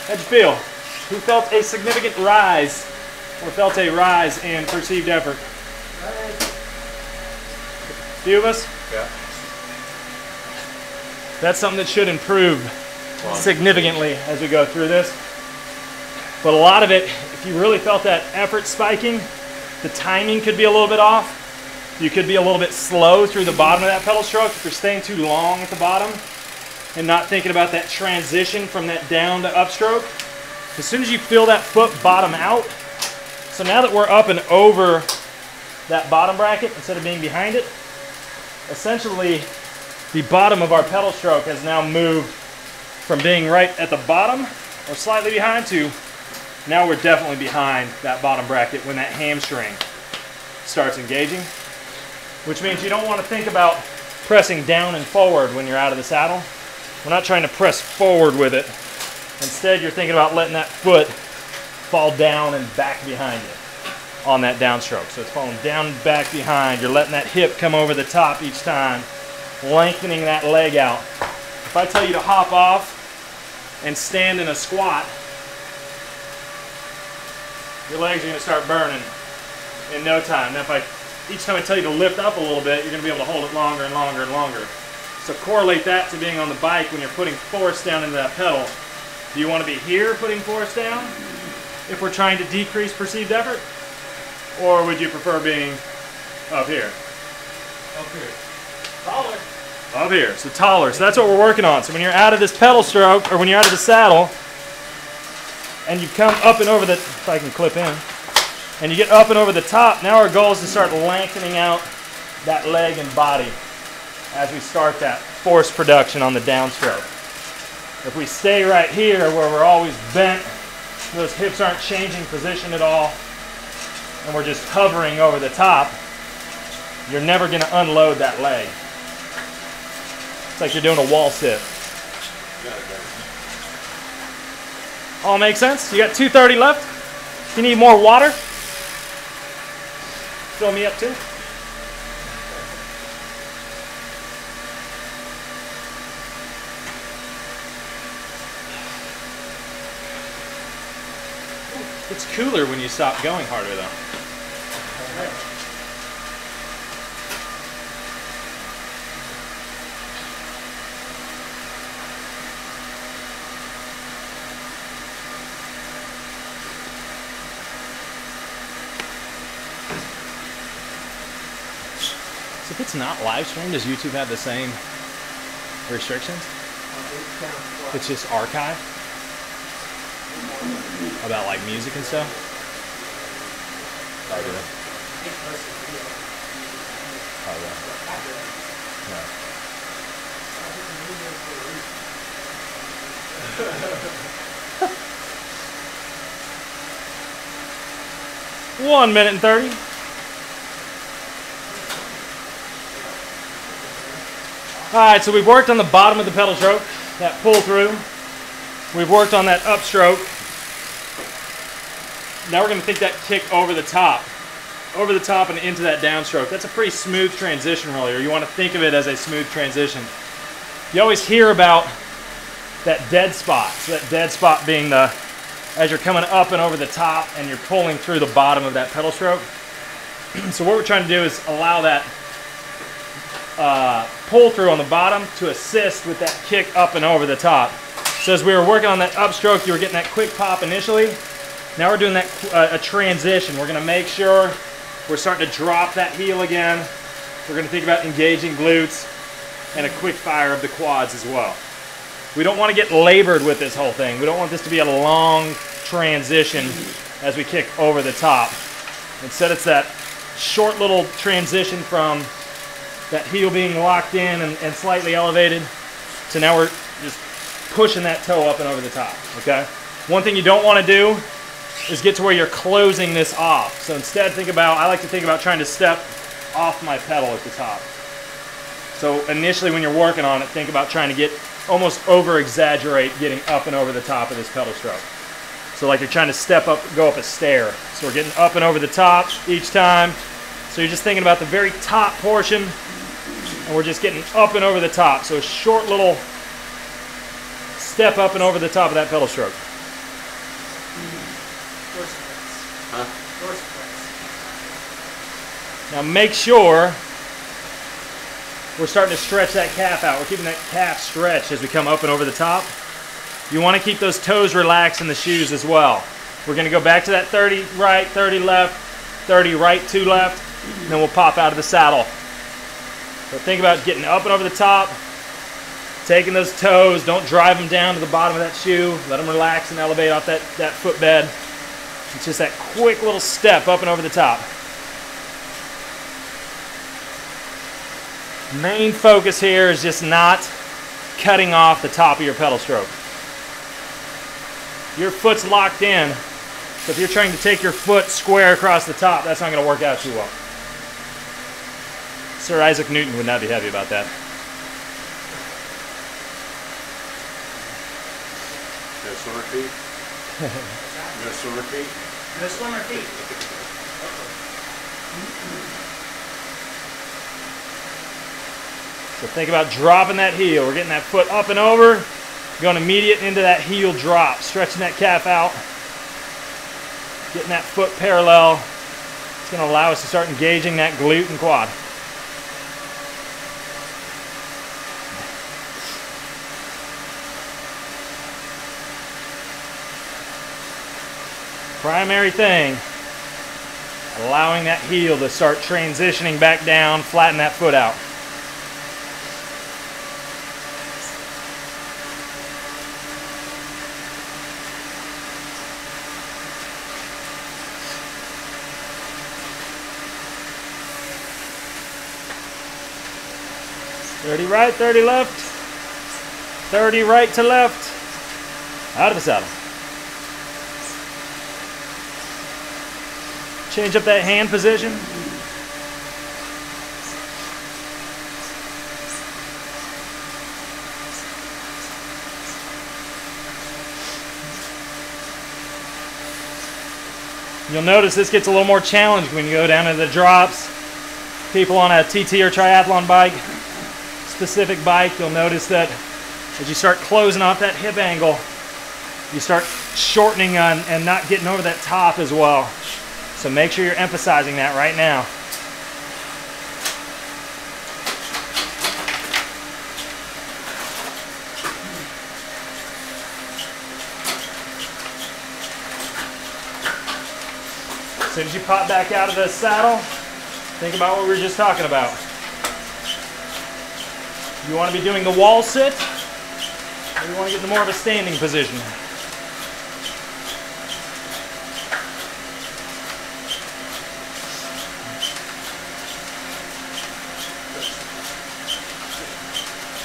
How'd you feel? Who felt a significant rise or felt a rise in perceived effort? A few of us? Yeah. That's something that should improve significantly as we go through this. But a lot of it, if you really felt that effort spiking, the timing could be a little bit off. You could be a little bit slow through the bottom of that pedal stroke if you're staying too long at the bottom and not thinking about that transition from that down to upstroke. As soon as you feel that foot bottom out, so now that we're up and over that bottom bracket instead of being behind it, essentially the bottom of our pedal stroke has now moved from being right at the bottom or slightly behind to now we're definitely behind that bottom bracket when that hamstring starts engaging, which means you don't want to think about pressing down and forward when you're out of the saddle. We're not trying to press forward with it. Instead, you're thinking about letting that foot fall down and back behind you on that downstroke. So it's falling down and back behind. You're letting that hip come over the top each time, lengthening that leg out. If I tell you to hop off and stand in a squat, your legs are going to start burning in no time. Now, each time I tell you to lift up a little bit, you're going to be able to hold it longer and longer and longer. So correlate that to being on the bike when you're putting force down into that pedal. Do you want to be here putting force down if we're trying to decrease perceived effort? Or would you prefer being up here? Up here. Taller. Up here, so taller. So that's what we're working on. So when you're out of this pedal stroke, or when you're out of the saddle, and you come up and over the, if I can clip in, and you get up and over the top, now our goal is to start lengthening out that leg and body as we start that force production on the downstroke. If we stay right here where we're always bent, those hips aren't changing position at all, and we're just hovering over the top, you're never going to unload that leg. It's like you're doing a wall sit. All make sense? You got 2:30 left? If you need more water, fill me up too. It's cooler when you stop going harder though. So if it's not live streamed, does YouTube have the same restrictions? It's just archived? About like music and stuff? Oh, really? Oh, yeah. 1 minute and 30. Alright, so we've worked on the bottom of the pedal stroke, that pull through. We've worked on that upstroke. Now we're going to take that kick over the top and into that downstroke. That's a pretty smooth transition really, or you want to think of it as a smooth transition. You always hear about that dead spot. So that dead spot being the, as you're coming up and over the top and you're pulling through the bottom of that pedal stroke. So what we're trying to do is allow that pull through on the bottom to assist with that kick up and over the top. So as we were working on that upstroke, you were getting that quick pop initially. Now we're doing that a transition. We're going to make sure we're starting to drop that heel again. We're going to think about engaging glutes. and a quick fire of the quads as well. We don't want to get labored with this whole thing. We don't want this to be a long transition as we kick over the top. Instead, it's that short little transition from that heel being locked in and slightly elevated to now we're just pushing that toe up and over the top, okay? One thing you don't want to do is get to where you're closing this off. So instead, I like to think about trying to step off my pedal at the top. So initially when you're working on it, think about trying to get almost over-exaggerate getting up and over the top of this pedal stroke. So like you're trying to step up, go up a stair. So we're getting up and over the top each time. So you're just thinking about the very top portion, and we're just getting up and over the top. So a short little step up and over the top of that pedal stroke. Now make sure we're starting to stretch that calf out. We're keeping that calf stretched as we come up and over the top. You want to keep those toes relaxed in the shoes as well. We're going to go back to that 30 right, 30 left, 30 right, 2 left, and then we'll pop out of the saddle. So think about getting up and over the top, taking those toes, don't drive them down to the bottom of that shoe, let them relax and elevate off that footbed. It's just that quick little step up and over the top. Main focus here is just not cutting off the top of your pedal stroke. Your foot's locked in, so if you're trying to take your foot square across the top, that's not going to work out too well. Sir Isaac Newton would not be happy about that. No swimmer feet? No swimmer feet? No swimmer feet. So think about dropping that heel. We're getting that foot up and over, going immediate into that heel drop, stretching that calf out, getting that foot parallel. It's going to allow us to start engaging that glute and quad. Primary thing, allowing that heel to start transitioning back down, flatten that foot out. "30 right, 30 left, 30 right to left, out of the saddle." Change up that hand position. You'll notice this gets a little more challenged when you go down to the drops. People on a TT or triathlon bike, specific bike, you'll notice that as you start closing off that hip angle, you start shortening and not getting over that top as well. So make sure you're emphasizing that right now. As soon as you pop back out of the saddle, think about what we were just talking about. You want to be doing the wall sit, or you want to get into more of a standing position.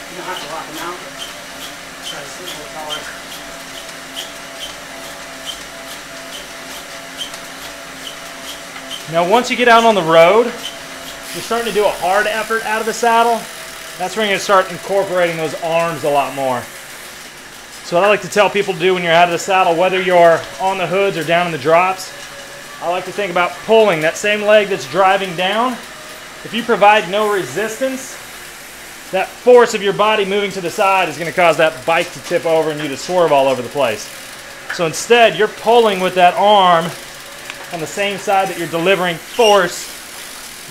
You don't have to lock them out. Try to sit a little taller. Now once you get out on the road, you're starting to do a hard effort out of the saddle. That's when you're going to start incorporating those arms a lot more. So what I like to tell people to do when you're out of the saddle, whether you're on the hoods or down in the drops, I like to think about pulling that same leg that's driving down. If you provide no resistance, that force of your body moving to the side is going to cause that bike to tip over and you to swerve all over the place. So instead, you're pulling with that arm on the same side that you're delivering force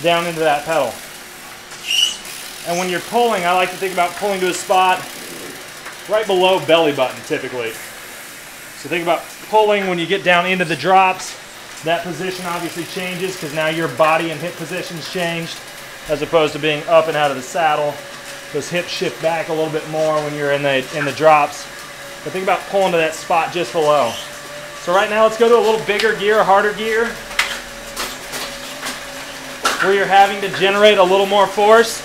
down into that pedal. And when you're pulling, I like to think about pulling to a spot right below belly button typically. So think about pulling when you get down into the drops. That position obviously changes because now your body and hip position's changed as opposed to being up and out of the saddle. those hips shift back a little bit more when you're in the drops. But think about pulling to that spot just below. So right now, let's go to a little bigger gear, a harder gear, where you're having to generate a little more force.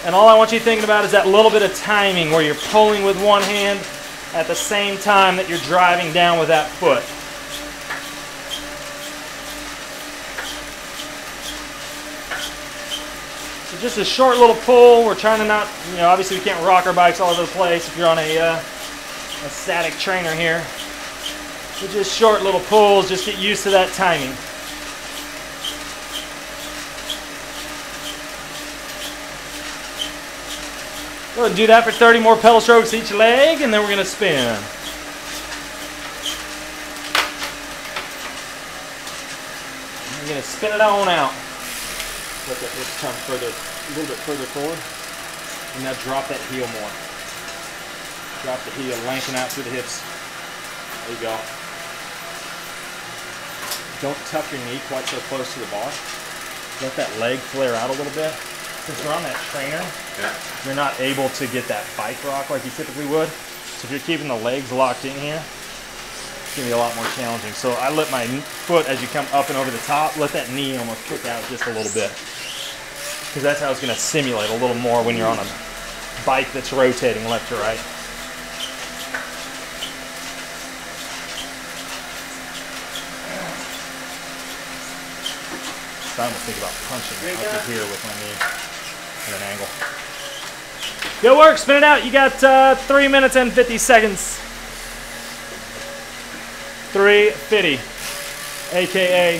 And all I want you thinking about is that little bit of timing where you're pulling with one hand at the same time that you're driving down with that foot. So just a short little pull. We're trying to not, obviously we can't rock our bikes all over the place if you're on a static trainer here. So just short little pulls, just get used to that timing. Go ahead and do that for 30 more pedal strokes each leg, and then we're going to spin. We're going to spin it on out. Let that hip come further, a little bit further forward. And now drop that heel more. Drop the heel, lengthen out through the hips. There you go. Don't tuck your knee quite so close to the bar. Let that leg flare out a little bit. Since we're on that trainer, you're not able to get that bike rock like you typically would. So if you're keeping the legs locked in here, it's going to be a lot more challenging. So I let my foot, as you come up and over the top, let that knee almost kick out just a little bit. Because that's how it's going to simulate a little more when you're on a bike that's rotating left to right. So I almost think about punching up here with my knee at an angle. Good work, spin it out. You got 3 minutes and 50 seconds. 3:50, aka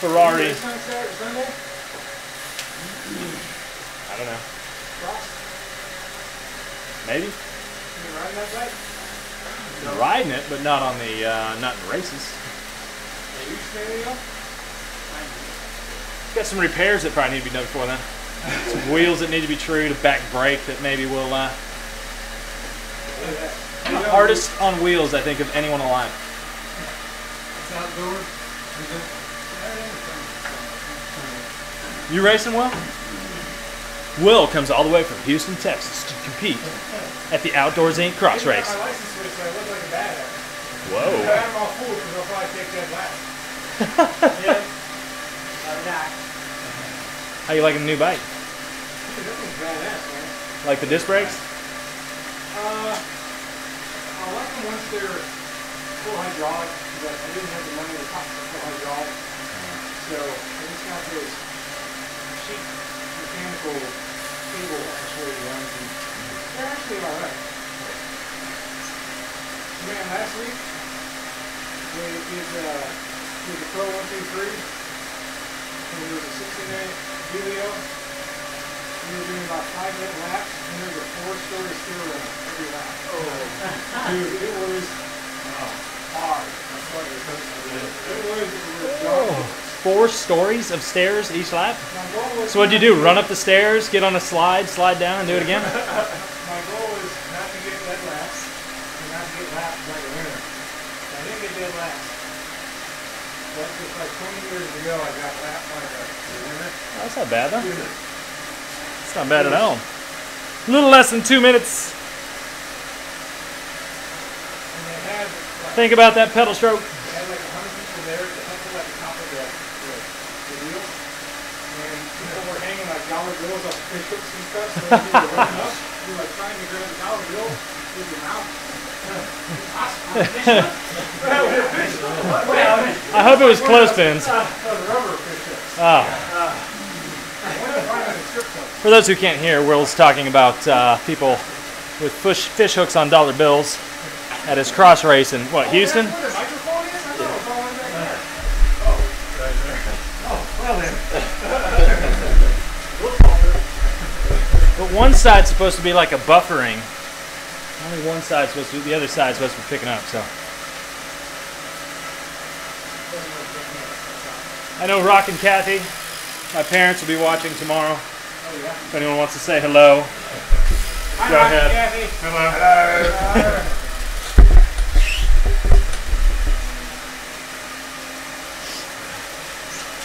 Ferrari. I don't know. Maybe. Riding it, but not on the not in races. Got some repairs that probably need to be done before then. Some wheels that need to be trued, a back brake that maybe will. I'm the hardest on wheels, I think, of anyone alive. You racing, Will? Will comes all the way from Houston, Texas to compete at the Outdoors Inc. cross race. Whoa. How you liking the new bike? Like the disc brakes? I like them once they're full hydraulic, but I didn't have the money to pop for full hydraulic. So I just got those cheap mechanical cable actually ones, and they're actually alright. Man, last week we did the Pro 123, and there was a 60-minute video. We were doing about 5-minute laps, and there was a 4-story stair run every lap. Oh. Dude, it was hard. It was 4 stories of stairs each lap? So what'd you do? Run up the stairs, get on a slide, slide down, and do it again? My goal was not to get dead laps, and not to get laps like a winner. I didn't get dead laps. That's just like 20 years ago I got lapped like a winner. Oh, that's not bad, though. It's not bad at all. A little less than 2 minutes. And they had like, Think about that pedal stroke. They had like 100 people there to help them at the top of the wheel. And people were hanging like dollar bills off the fish hooks and stuff, so you were running up, you were like trying to grab the dollar bill with your mouth. I hope it was clothespins. Rubber fish hooks. Oh. For those who can't hear, Will's talking about people with fish hooks on dollar bills at his cross race in, what, Houston? But one side's supposed to be like a buffering. Only one side's supposed to be, the other side's supposed to be picking up, so. I know Rock and Kathy, my parents will be watching tomorrow. If anyone wants to say hello, go ahead. Kathy. Hello.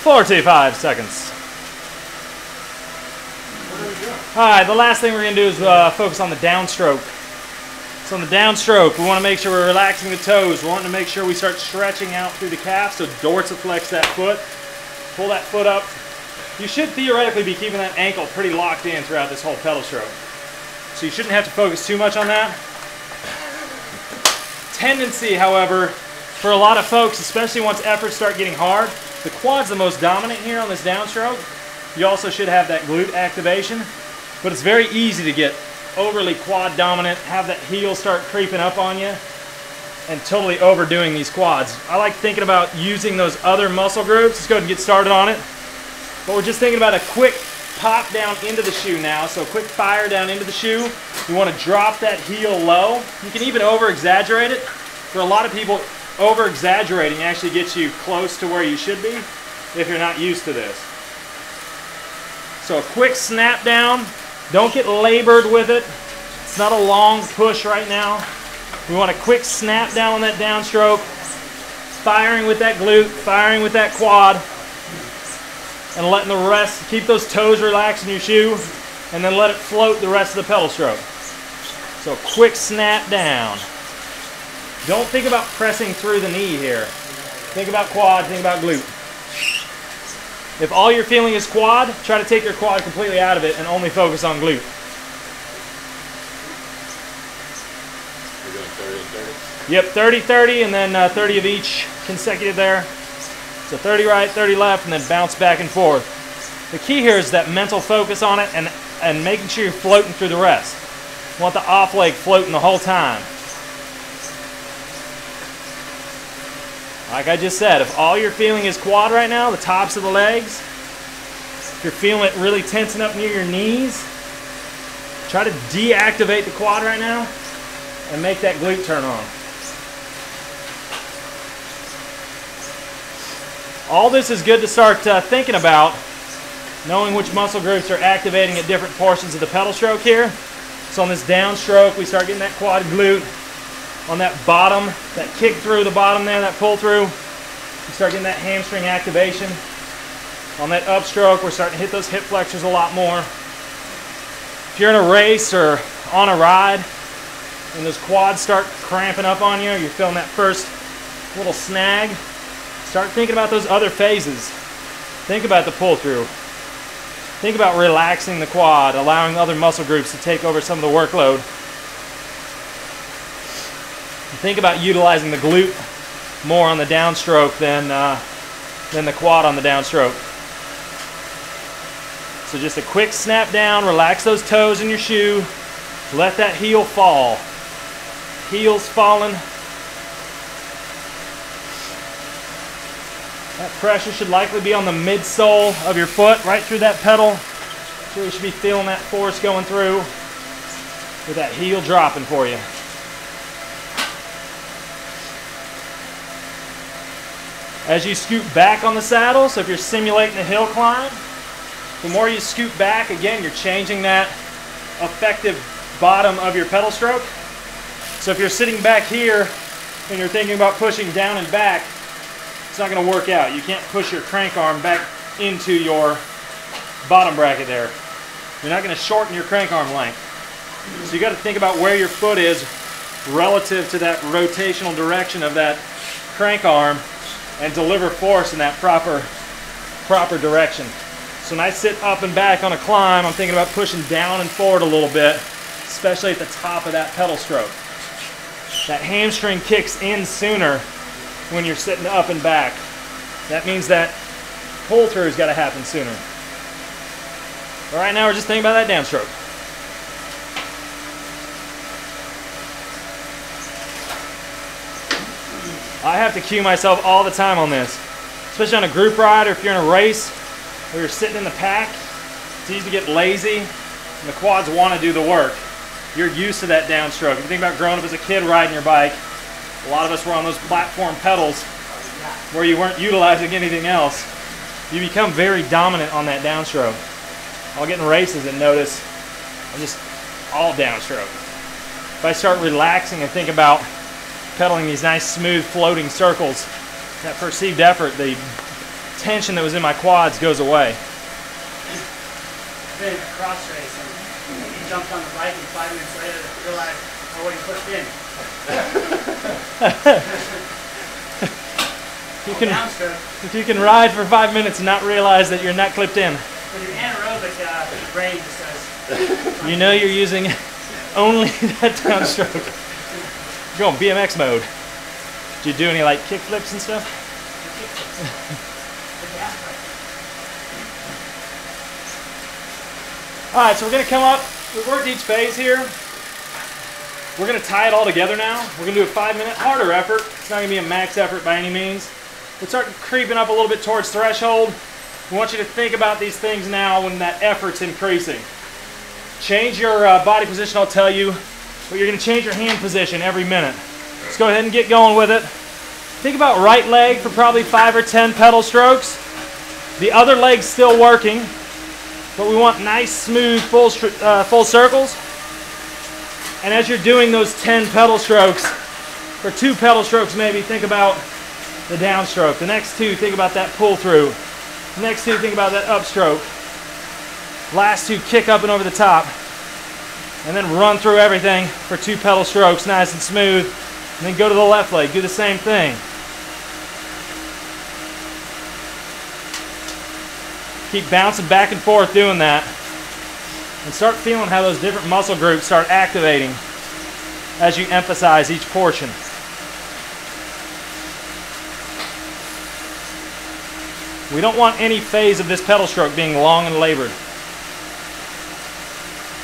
45 seconds. What are we doing? All right, the last thing we're gonna do is focus on the downstroke. So on the downstroke, we wanna make sure we're relaxing the toes. We're wanting to make sure we start stretching out through the calf, so dorsiflex that foot. Pull that foot up. You should theoretically be keeping that ankle pretty locked in throughout this whole pedal stroke. So you shouldn't have to focus too much on that. Tendency, however, for a lot of folks, especially once efforts start getting hard, the quad's the most dominant here on this downstroke. You also should have that glute activation, but it's very easy to get overly quad dominant, have that heel start creeping up on you, and totally overdoing these quads. I like thinking about using those other muscle groups. Let's go ahead and get started on it. But we're just thinking about a quick pop down into the shoe now. So quick fire down into the shoe. You want to drop that heel low. You can even over-exaggerate it. For a lot of people, over-exaggerating actually gets you close to where you should be if you're not used to this. So a quick snap down. Don't get labored with it. It's not a long push right now. We want a quick snap down on that downstroke. Firing with that glute, firing with that quad. And letting the rest, keep those toes relaxed in your shoe, and then let it float the rest of the pedal stroke. So a quick snap down. Don't think about pressing through the knee here. Think about quad, think about glute. If all you're feeling is quad, try to take your quad completely out of it and only focus on glute. We're doing 30 and 30? Yep, 30, 30, and then 30 of each consecutive there. So 30 right, 30 left, and then bounce back and forth. The key here is that mental focus on it and making sure you're floating through the rest. You want the off leg floating the whole time. Like I just said, if all you're feeling is quad right now, the tops of the legs, if you're feeling it really tensing up near your knees, try to deactivate the quad right now and make that glute turn on. All this is good to start thinking about, knowing which muscle groups are activating at different portions of the pedal stroke here. So on this downstroke, we start getting that quad glute. On that bottom, that kick through the bottom there, that pull through, we start getting that hamstring activation. On that upstroke, we're starting to hit those hip flexors a lot more. If you're in a race or on a ride, and those quads start cramping up on you, you're feeling that first little snag, start thinking about those other phases. Think about the pull through. Think about relaxing the quad, allowing other muscle groups to take over some of the workload. Think about utilizing the glute more on the downstroke than the quad on the downstroke. So just a quick snap down, relax those toes in your shoe, let that heel fall. Heels falling. That pressure should likely be on the midsole of your foot, right through that pedal. So you should be feeling that force going through with that heel dropping for you. As you scoot back on the saddle, so if you're simulating a hill climb, the more you scoot back, again, you're changing that effective bottom of your pedal stroke. So if you're sitting back here and you're thinking about pushing down and back, it's not going to work out. You can't push your crank arm back into your bottom bracket there. You're not going to shorten your crank arm length. So you got to think about where your foot is relative to that rotational direction of that crank arm, and deliver force in that proper direction. So when I sit up and back on a climb, I'm thinking about pushing down and forward a little bit, especially at the top of that pedal stroke. That hamstring kicks in sooner when you're sitting up and back. That means that pull through's got to happen sooner. But right now we're just thinking about that downstroke. I have to cue myself all the time on this, especially on a group ride or if you're in a race or you're sitting in the pack. It's easy to get lazy and the quads want to do the work. You're used to that downstroke. If you think about growing up as a kid riding your bike, a lot of us were on those platform pedals where you weren't utilizing anything else. You become very dominant on that downstroke. I'll get in races and notice I'm just all downstroke. If I start relaxing and think about pedaling these nice smooth floating circles, that perceived effort, the tension that was in my quads goes away. been a cross race and you jumped on the bike and 5 minutes later realized I wasn't clipped in. If you can ride for 5 minutes and not realize that you're not clipped in. When you're anaerobic, your brain just says... You know you're using only that downstroke. You're going BMX mode. Do you do any like kick flips and stuff? Alright, so we're going to come up, we worked each phase here. We're going to tie it all together now. We're going to do a 5-minute harder effort. It's not going to be a max effort by any means. We'll start creeping up a little bit towards threshold. We want you to think about these things now when that effort's increasing. Change your body position, I'll tell you, but you're going to change your hand position every minute. Let's go ahead and get going with it. Think about right leg for probably 5 or 10 pedal strokes. The other leg's still working, but we want nice, smooth, full circles. And as you're doing those 10 pedal strokes, for 2 pedal strokes maybe, think about the downstroke. The next 2, think about that pull through. The next 2, think about that upstroke. Last 2, kick up and over the top. And then run through everything for 2 pedal strokes, nice and smooth. And then go to the left leg, do the same thing. Keep bouncing back and forth doing that. And start feeling how those different muscle groups start activating as you emphasize each portion. We don't want any phase of this pedal stroke being long and labored.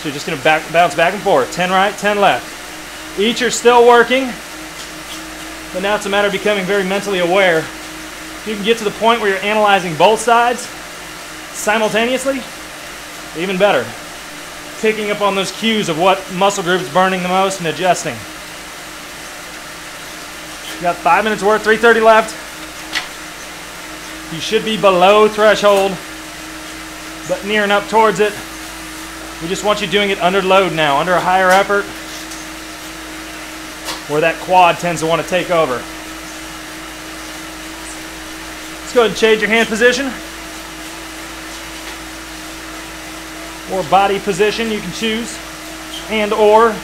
So you're just going to bounce back and forth. 10 right, 10 left. Each are still working, but now it's a matter of becoming very mentally aware. If you can get to the point where you're analyzing both sides simultaneously, even better. Picking up on those cues of what muscle group is burning the most and adjusting. You got 5 minutes worth, 3:30 left. You should be below threshold, but nearing up towards it. We just want you doing it under load now, under a higher effort, where that quad tends to want to take over. Let's go ahead and change your hand position. Or body position, you can choose, and or.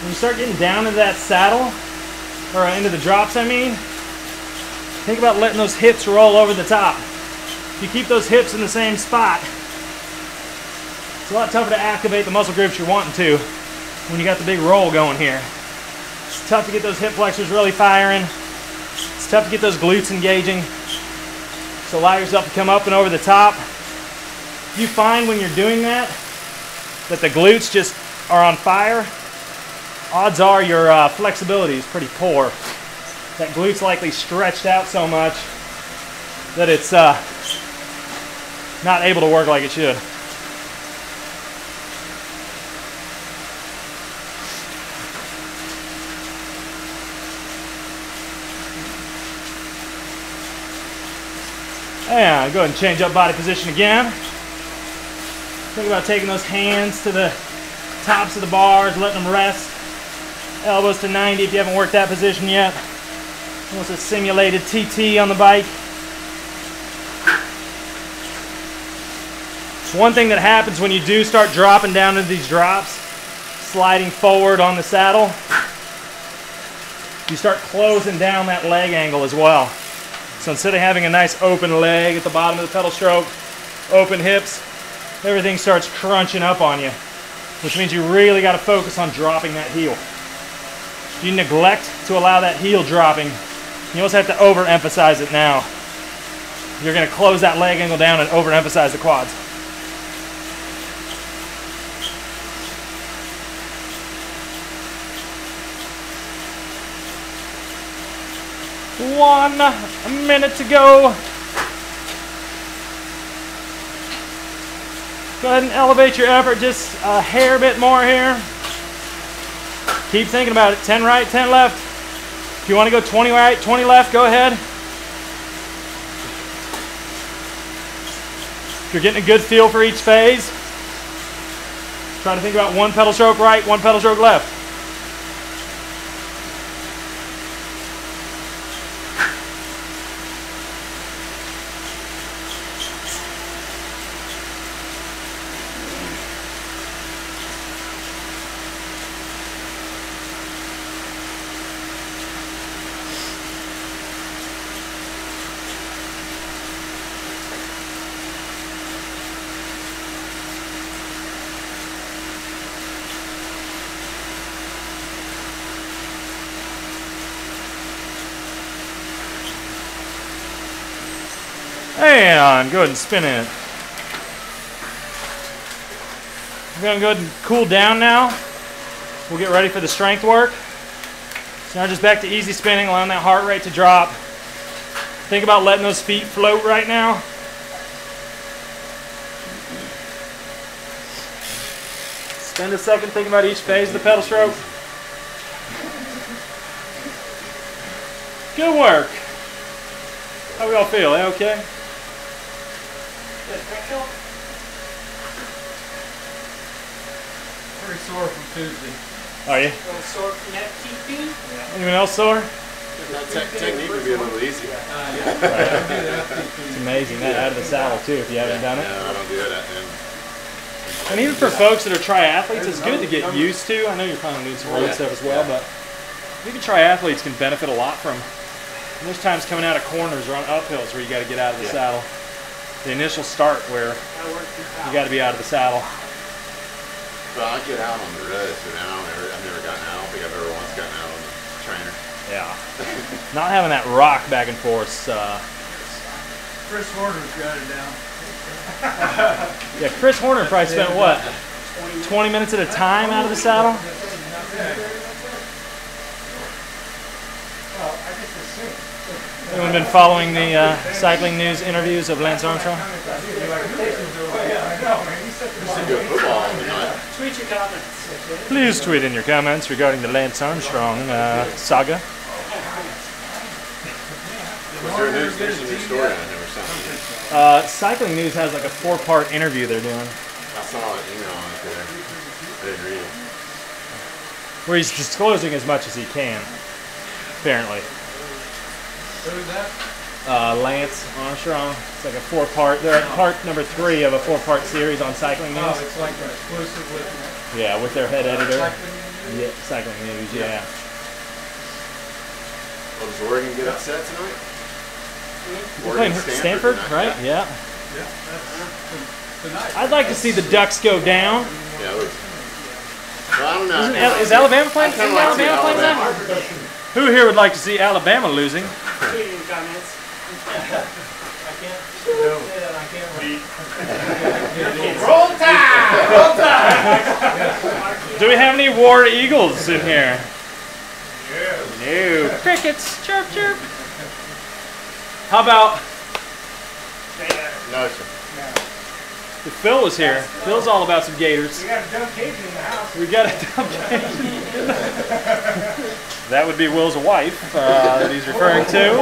When you start getting down into that saddle, or into the drops I mean, think about letting those hips roll over the top. If you keep those hips in the same spot, it's a lot tougher to activate the muscle groups you're wanting to when you got the big roll going here. It's tough to get those hip flexors really firing. It's tough to get those glutes engaging. So allow yourself to come up and over the top. You find when you're doing that the glutes just are on fire, odds are your flexibility is pretty poor. That glute's likely stretched out so much that it's not able to work like it should. And go ahead and change up body position again. Think about taking those hands to the tops of the bars, letting them rest. Elbows to 90 if you haven't worked that position yet. Almost a simulated TT on the bike. One thing that happens when you do start dropping down into these drops, sliding forward on the saddle, you start closing down that leg angle as well. So instead of having a nice open leg at the bottom of the pedal stroke, open hips, everything starts crunching up on you, which means you really got to focus on dropping that heel. If you neglect to allow that heel dropping, you also have to overemphasize it now. You're going to close that leg angle down and overemphasize the quads. One minute to go. Go ahead and elevate your effort just a hair bit more here. Keep thinking about it. 10 right, 10 left. If you want to go 20 right, 20 left, go ahead. If you're getting a good feel for each phase, try to think about one pedal stroke right, one pedal stroke left. And go ahead and spin it. We're going to go ahead and cool down now. We'll get ready for the strength work. So now just back to easy spinning, allowing that heart rate to drop. Think about letting those feet float right now. Spend a second thinking about each phase of the pedal stroke. Good work. How we all feel? Okay? Pretty sore from Tuesday. Are you? A little sore from that TP. Anyone else sore? That technique would be a little easier. It's amazing. That out of the saddle too if you haven't done it. No, I don't do that. And even for folks that are triathletes, it's good to get used to. I know you're planning on doing some road stuff as well, but even triathletes can benefit a lot from. And there's times coming out of corners or on uphills where you got to get out of the saddle. The initial start where you got to be out of the saddle. Well, I get out on the road, so now I've never gotten out. I don't think I've ever once gotten out on the trainer. Yeah. Not having that rock back and forth. Chris Horner's got it down. Yeah, Chris Horner probably spent what? 20 minutes at a time out of the saddle? Anyone been following the cycling news interviews of Lance Armstrong? Tweet your comments. Please tweet in your comments regarding the Lance Armstrong saga. Was there there's a new story on him or something? Cycling News has like a 4-part interview they're doing. I saw an email on it there. I didn't read it. Where he's disclosing as much as he can, apparently. Who's that? Lance Armstrong. It's like a 4-part. They're at part number 3 of a 4-part series on Cycling News. Oh, it's like an exclusive with Yeah, with their head editor. Cycling News? Yeah, Cycling News. Yeah. Well, does Oregon get upset tonight? We're playing Stanford, right? Yeah. Yeah, that's tonight. I'd like to see the Ducks go down. Yeah, well, I don't know. Is Alabama playing? I kinda like to see Alabama playing? Who here would like to see Alabama losing? Tweet in the comments. Roll Tide! Roll Tide! Do we have any War Eagles in here? Yeah. No. Crickets. Chirp, chirp. How about No, sir. if Phil was here? Phil's all about some Gators. We got a dumb Cajun in the house. We got a dumb Cajun. That would be Will's wife that he's referring to.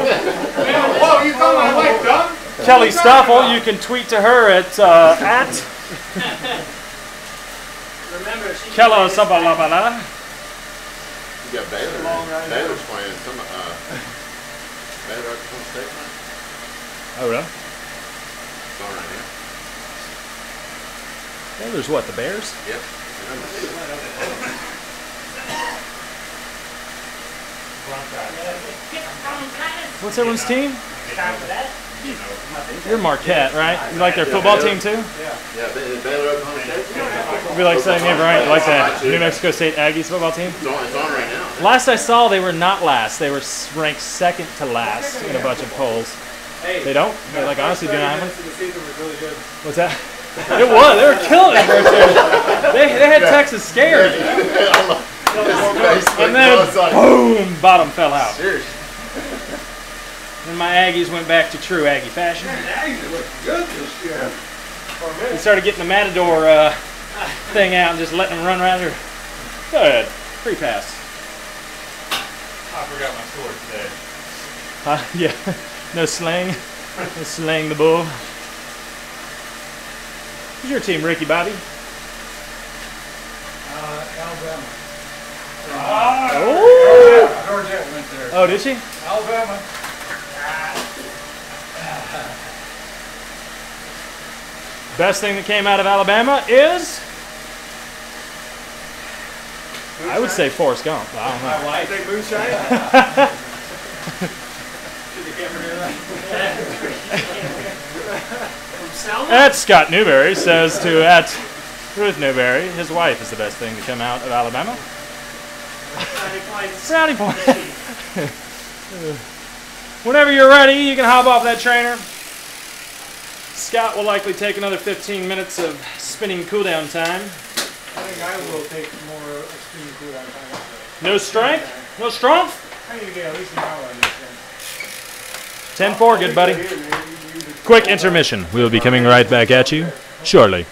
Whoa, you call my wife dumb? Kelly Stoffel, you can tweet to her at Remember, she Kello Sabalabala. You got Baylor. Baylor's playing some Baylor Oklahoma State tonight. Oh, really? It's on right now. Baylor's what, the Bears? Yep. What's everyone's team? time for that. You're Marquette, right? You like their football team too? Yeah, Baylor Oklahoma State. It'd be like saying, yeah, right, you like the New Mexico State Aggies football team? It's on right now. Last I saw, they were not last. They were ranked second to last in a bunch of polls. They don't? They like honestly do not have one? What's that? It was. They were killing it first year. They had Texas scared. And then, boom, bottom fell out. Seriously. Then my Aggies went back to true Aggie fashion. We started getting the Matador thing out and just letting them run around there. Good. Free pass. I forgot my sword today. Yeah. No slang. No slang the bull. Who's your team, Ricky Bobby? Alabama. Oh! Georgette went there. Oh, did she? Alabama. Best thing that came out of Alabama is, I would say Forrest Gump. I don't know. I think moonshine. From Selma? At Scott Newberry says to at Ruth Newberry, his wife is the best thing to come out of Alabama. Brownie points. Whenever you're ready, you can hop off that trainer. Scott will likely take another 15 minutes of spinning cooldown time. I think I will take more extreme cool down time. No strength? No strength? I need to get at least an hour on this thing. 10-4, good buddy. Quick intermission. We'll be coming right back at you shortly.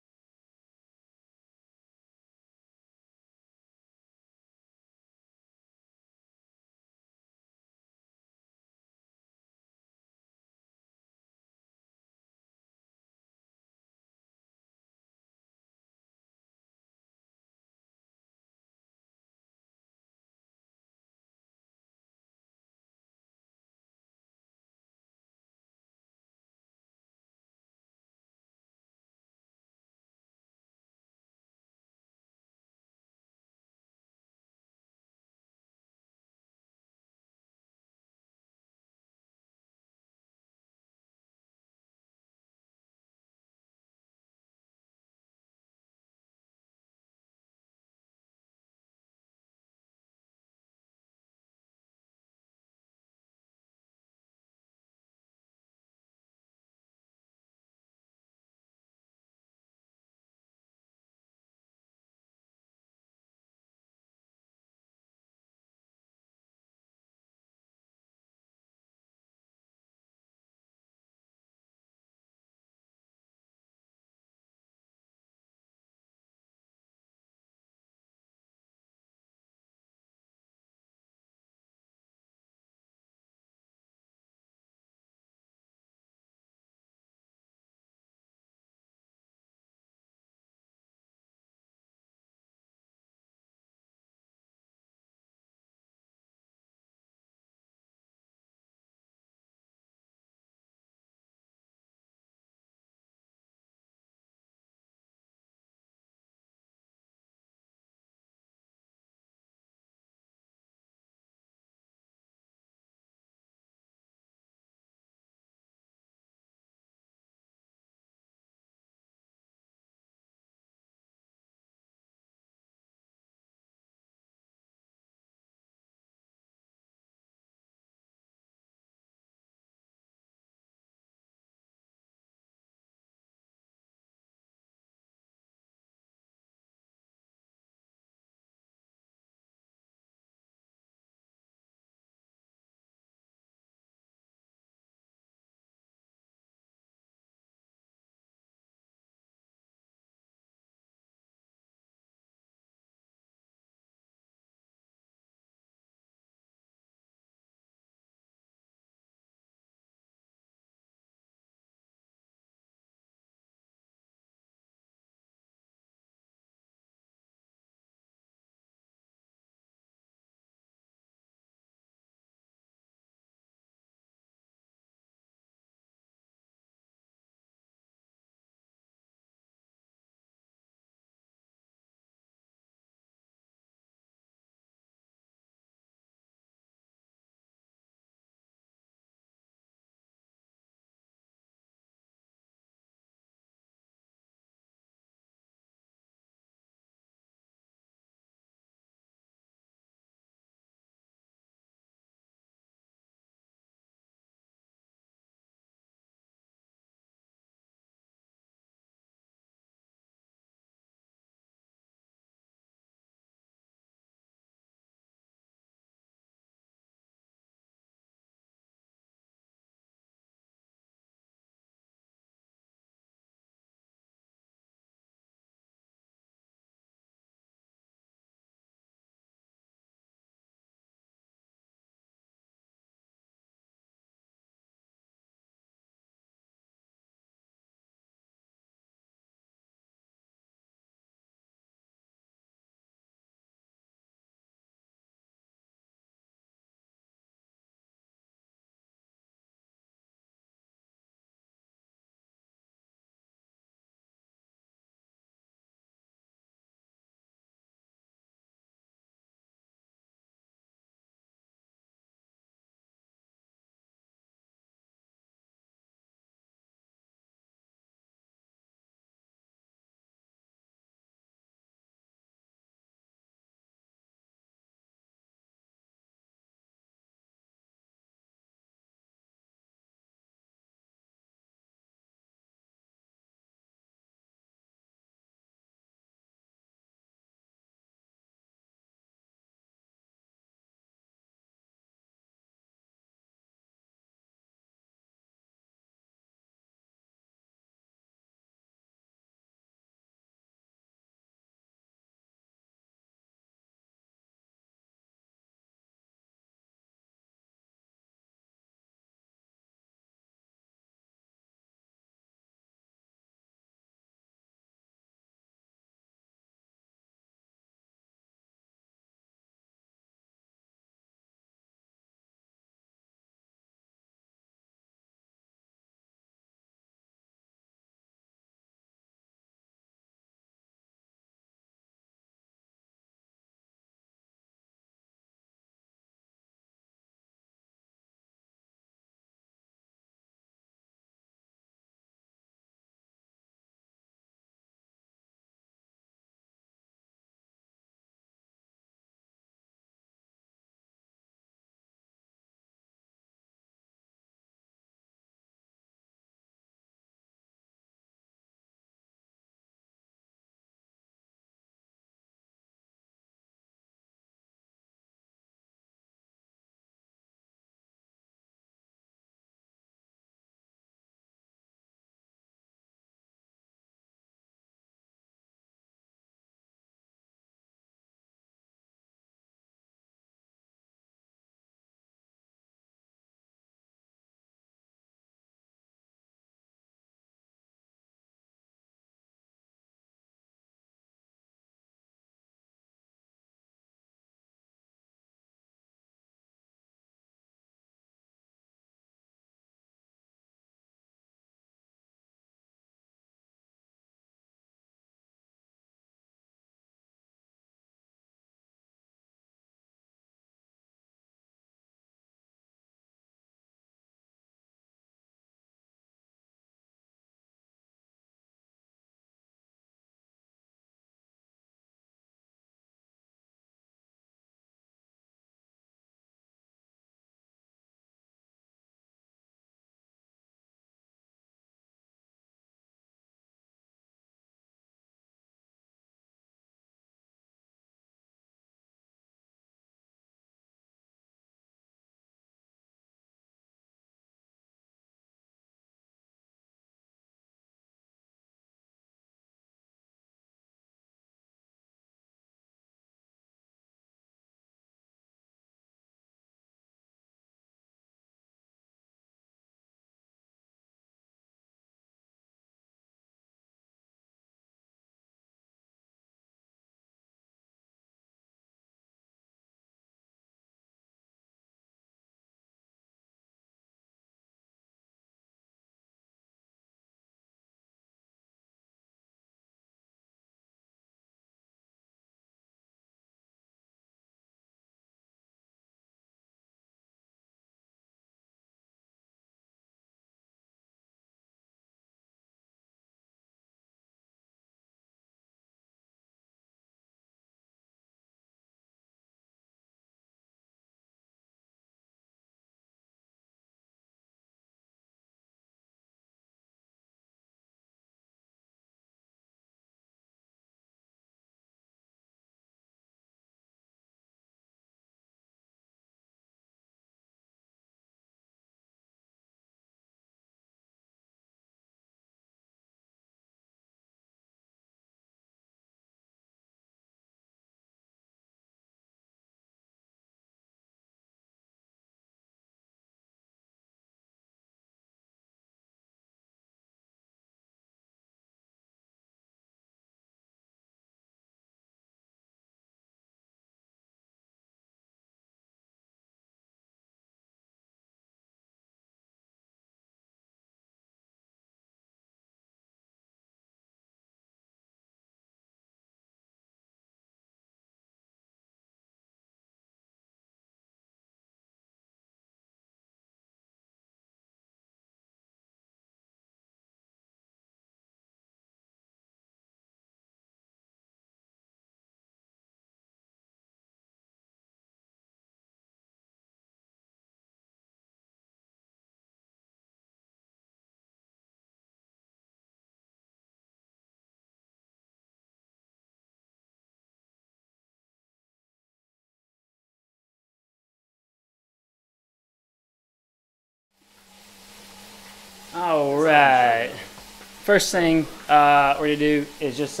first thing we're going to do is just,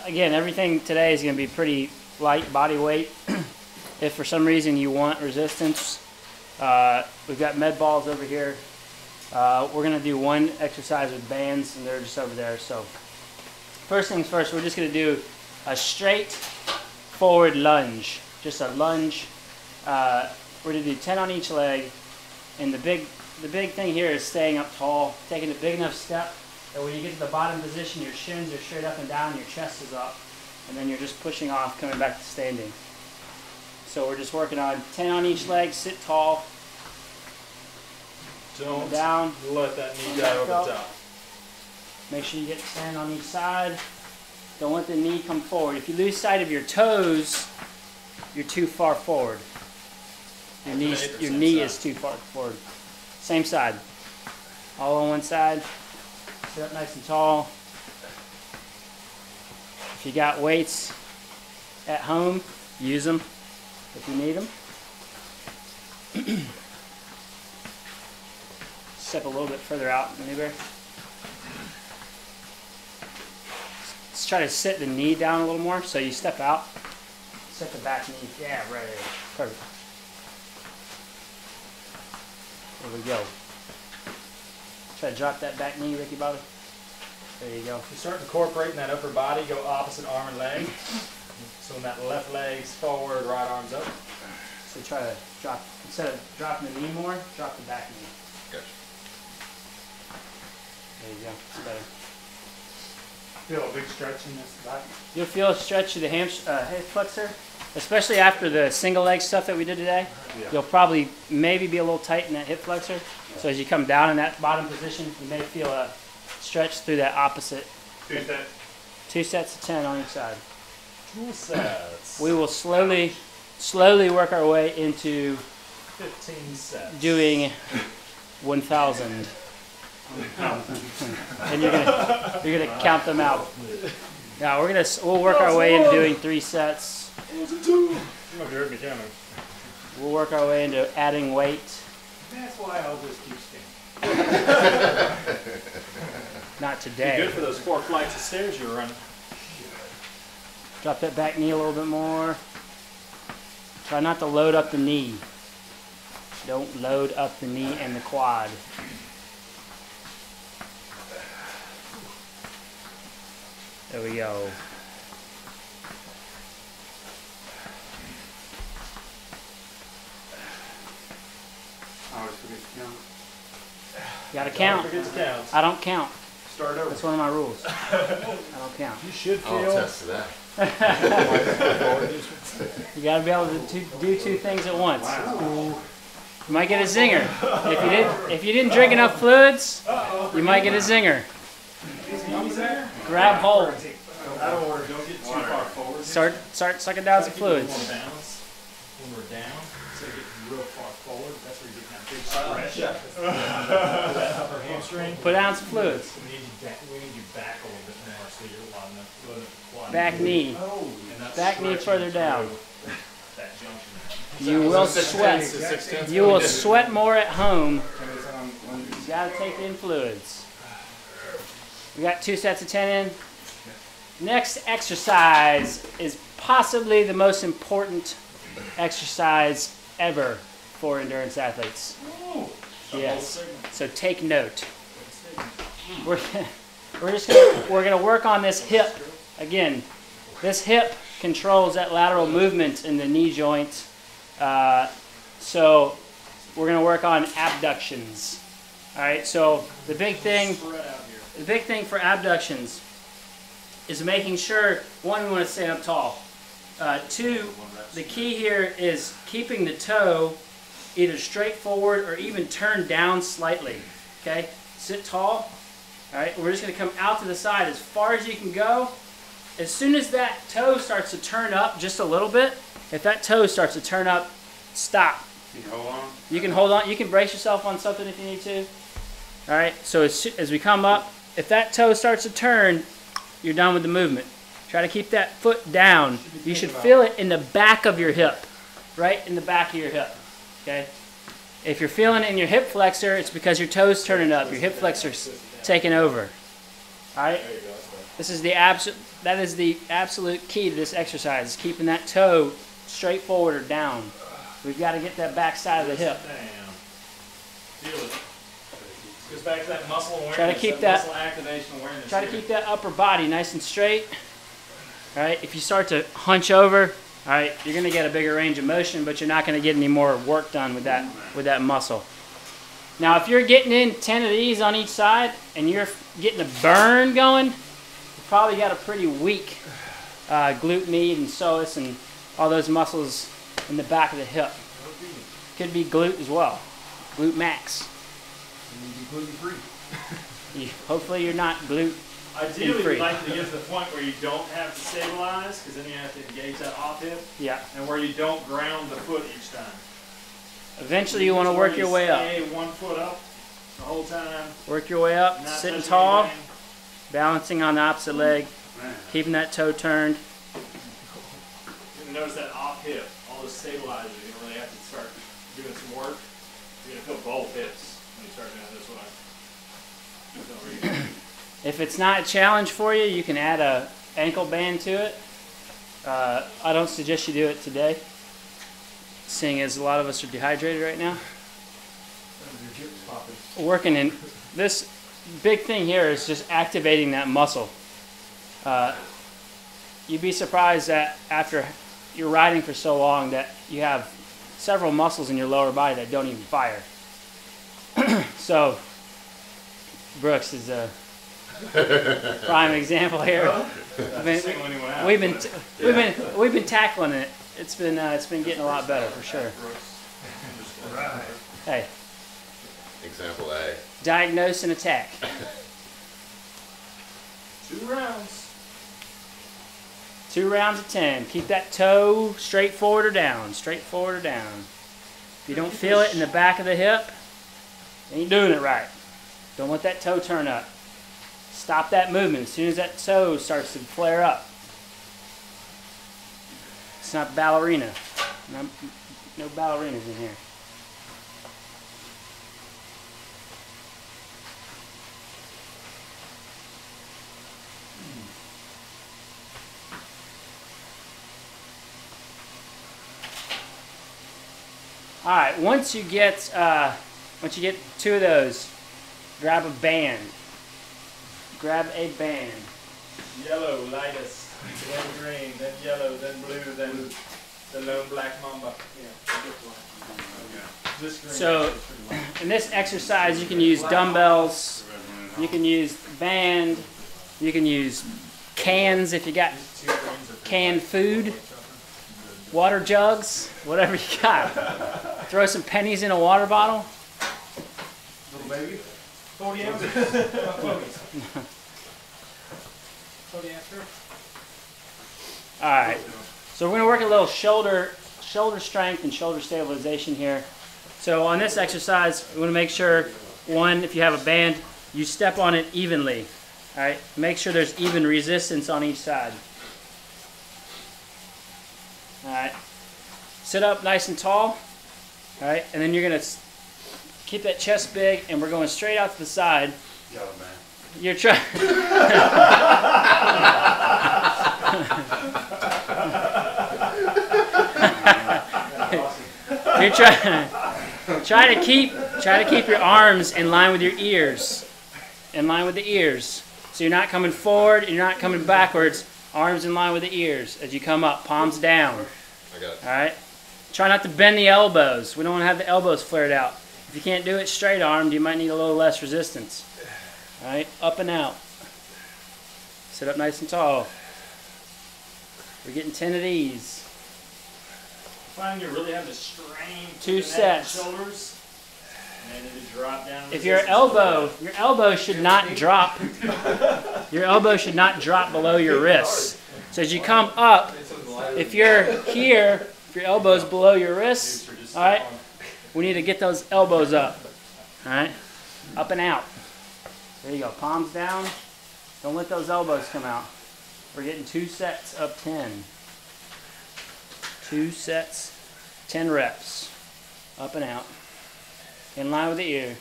again, everything today is going to be pretty light body weight. If for some reason you want resistance, we've got med balls over here. We're going to do one exercise with bands, and they're just over there. So first things first, we're just going to do a straight forward lunge. Just a lunge. We're going to do 10 on each leg. And the big thing here is staying up tall, taking a big enough step that when you get to the bottom position, your shins are straight up and down, your chest is up, and then you're just pushing off, coming back to standing. So we're just working on 10 on each leg, sit tall. Don't down. let that knee dive over the top. Make sure you get 10 on each side. Don't let the knee come forward. If you lose sight of your toes, you're too far forward. Your knee is too far forward. Same side. All on one side. Sit up nice and tall. If you got weights at home, use them if you need them. Step a little bit further out, maneuver. Let's try to sit the knee down a little more. So you step out, set the back knee. Yeah, right. Perfect. There we go. Try to drop that back knee, Ricky Bobby. There you go. You start incorporating that upper body, go opposite arm and leg. So when that left leg's forward, right arm's up. So try to drop, instead of dropping the knee more, drop the back knee. Gotcha. There you go. It's better. Feel a big stretch in this back. You'll feel a stretch of the hip flexor, especially after the single leg stuff that we did today. Yeah. You'll probably maybe be a little tight in that hip flexor. So as you come down in that bottom position, you may feel a stretch through that opposite. 2 sets. 2 sets of 10 on each side. 2 sets. We will slowly work our way into 15 sets. doing 1,000. And you're gonna count them out. Yeah, we'll work our way into doing 3 sets. You might be hurting me counting. We'll work our way into adding weight. That's why I'll just keep standing. Not Be today. good for those 4 flights of stairs you were running. Drop that back knee a little bit more. Try not to load up the knee. Don't load up the knee and the quad. There we go. I always forget to count. You gotta count. Don't forget to count. I don't count. Start over. That's one of my rules. I don't count. You should I'll feel. attest to that. You gotta be able to do 2 things at once. You might get a zinger. If you didn't drink enough fluids, you might get a zinger. Grab hold. Out of order. Don't get too far forward. Start sucking down some fluids. Balance when we're down, so get real far forward. That's where you get that big stretch. That upper hamstring. Put down some fluids. We need you back a little bit more so you're loading up the quad. Back knee. And that's Back knee stretching further down. through that junction. You will sweat. You will sweat more at home. You gotta take in fluids. We got 2 sets of 10 in. Next exercise is possibly the most important exercise ever for endurance athletes. Yes. So take note. We're gonna work on this hip. Again, this hip controls that lateral movement in the knee joint. So we're gonna work on abductions. All right. So the big thing for abductions is making sure, 1, we want to stand up tall. 2, the key here is keeping the toe either straight forward or even turned down slightly. Okay, sit tall. All right, we're just going to come out to the side as far as you can go. As soon as that toe starts to turn up just a little bit, if that toe starts to turn up, stop. Can you hold on? You can hold on. You can brace yourself on something if you need to. All right, so as we come up, if that toe starts to turn, you're done with the movement. Try to keep that foot down. You should feel it in the back of your hip, right in the back of your hip. Okay. If you're feeling it in your hip flexor, it's because your toes turning up. Your hip flexor's taking over. All right. This is that is the absolute key to this exercise, is keeping that toe straight forward or down. We've got to get that back side of the hip. Feel it. Goes back to that muscle awareness. Try to keep that muscle activation awareness. Try to keep that upper body nice and straight. All right. If you start to hunch over, all right, you're going to get a bigger range of motion, but you're not going to get any more work done with that muscle. Now, if you're getting in 10 of these on each side and you're getting a burn going, you've probably got a pretty weak glute med and psoas and all those muscles in the back of the hip. Could be glute as well, glute max. Gluten-free. Hopefully you're not glute Ideally, free. we'd like to get to the point where you don't have to stabilize, because then you have to engage that off hip, Yeah. and where you don't ground the foot each time. Eventually you want to work your way up. Stay 1 foot up the whole time. Work your way up, Not sitting touching tall, anything. balancing on the opposite leg, keeping that toe turned. You notice that off hip, all those stabilizers, you really have to start doing some work. You're going to feel both hips when you start doing this way. If it's not a challenge for you, you can add a ankle band to it. I don't suggest you do it today, seeing as a lot of us are dehydrated right now. Working in this big thing here is just activating that muscle. You'd be surprised that after you're riding for so long that you have several muscles in your lower body that don't even fire. So Brooks is a prime example here. We've been tackling it. It's been getting a lot better for sure. Hey, Example A. diagnose and attack. 2 rounds. 2 rounds of 10. Keep that toe straight forward or down. Straight forward or down. If you don't feel it in the back of the hip, you ain't doing it right. Don't let that toe turn up. Stop that movement as soon as that toe starts to flare up. It's not ballerina. No ballerinas in here. All right. Once you get 2 of those, grab a band. Grab a band. Yellow, lightest, then green, then yellow, then blue, then the lone black mamba. This green So, in this exercise, you can use dumbbells, you can use band, you can use cans if you got canned food, water jugs, whatever you got. Throw some pennies in a water bottle. Little baby. 40 ounces. 40 ounces. All right. So we're going to work a little shoulder strength and shoulder stabilization here. So on this exercise, we want to make sure, one, if you have a band, you step on it evenly. All right. Make sure there's even resistance on each side. All right. Sit up nice and tall. All right. And then you're going to keep that chest big, and we're going straight out to the side. Yellow man. You're trying. You're try to keep your arms in line with your ears, in line with the ears. So you're not coming forward, and you're not coming backwards. Arms in line with the ears as you come up, palms down. I got it. All right. Try not to bend the elbows. We don't want to have the elbows flared out. If you can't do it straight armed, you might need a little less resistance. All right, up and out. Sit up nice and tall. We're getting 10 of these. Find you really have to strain 2 the sets. neck and shoulders, and then you drop down. If your elbow should not drop. Your elbow should not drop below your wrists. So as you come up, if you're here, if your elbow's below your wrists, all right, we need to get those elbows up. All right, up and out. There you go, palms down. Don't let those elbows come out. We're getting 2 sets of 10. 2 sets, 10 reps. Up and out. In line with the ear.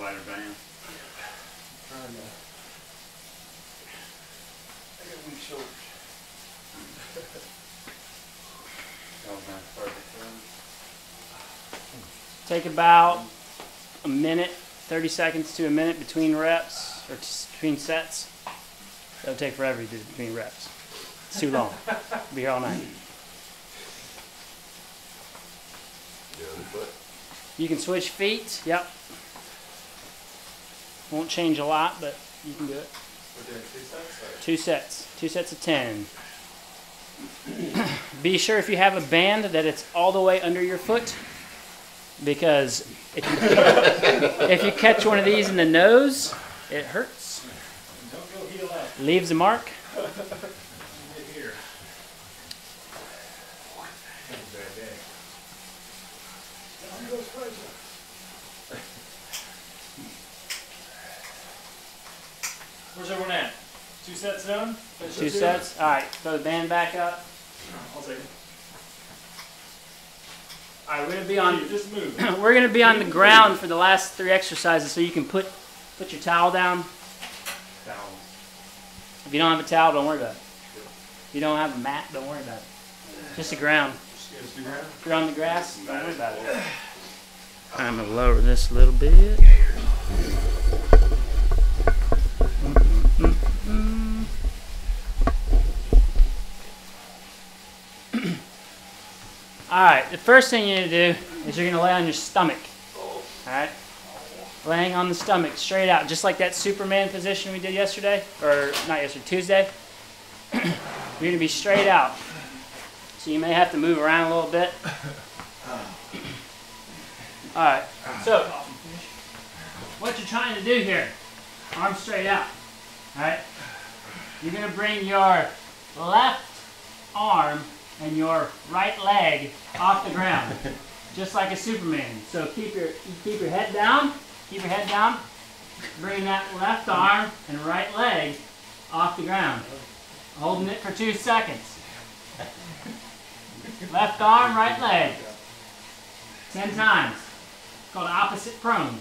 wider band. Trying to. I got weak shoulders. That was nice, perfect. Take about a minute, 30 seconds to a minute between reps, or between sets. That'll take forever to do between reps. It's too long. Be here all night. The other foot. You can switch feet, yep. Won't change a lot, but you can do it. We're doing 2 sets? 2 sets. 2 sets of 10. Be sure if you have a band that it's all the way under your foot, because if you catch one of these in the nose, it hurts. Don't go heel out. Leaves a mark. Get here. That's a bad day. Down goes Fraser. Where's everyone at? 2 sets done? 2 sets. All right, throw the band back up. I'll take it. All right, we're gonna be on. Just move. We're gonna be on the ground for the last 3 exercises, so you can put your towel down. If you don't have a towel, don't worry about it. If you don't have a mat, don't worry about it. Just the ground. Just the ground. If you're on the grass, don't worry about it. I'm gonna lower this a little bit. Alright, the first thing you need to do is you're going to lay on your stomach. Alright? Laying on the stomach, straight out, just like that Superman position we did yesterday, or not yesterday, Tuesday. You're going to be straight out. So you may have to move around a little bit. Alright, so what you're trying to do here, arms straight out. Alright? You're going to bring your left arm and your right leg off the ground, just like a Superman. So keep your head down. Keep your head down. Bring that left arm and right leg off the ground, holding it for 2 seconds. Left arm, right leg. 10 times. It's called opposite prone.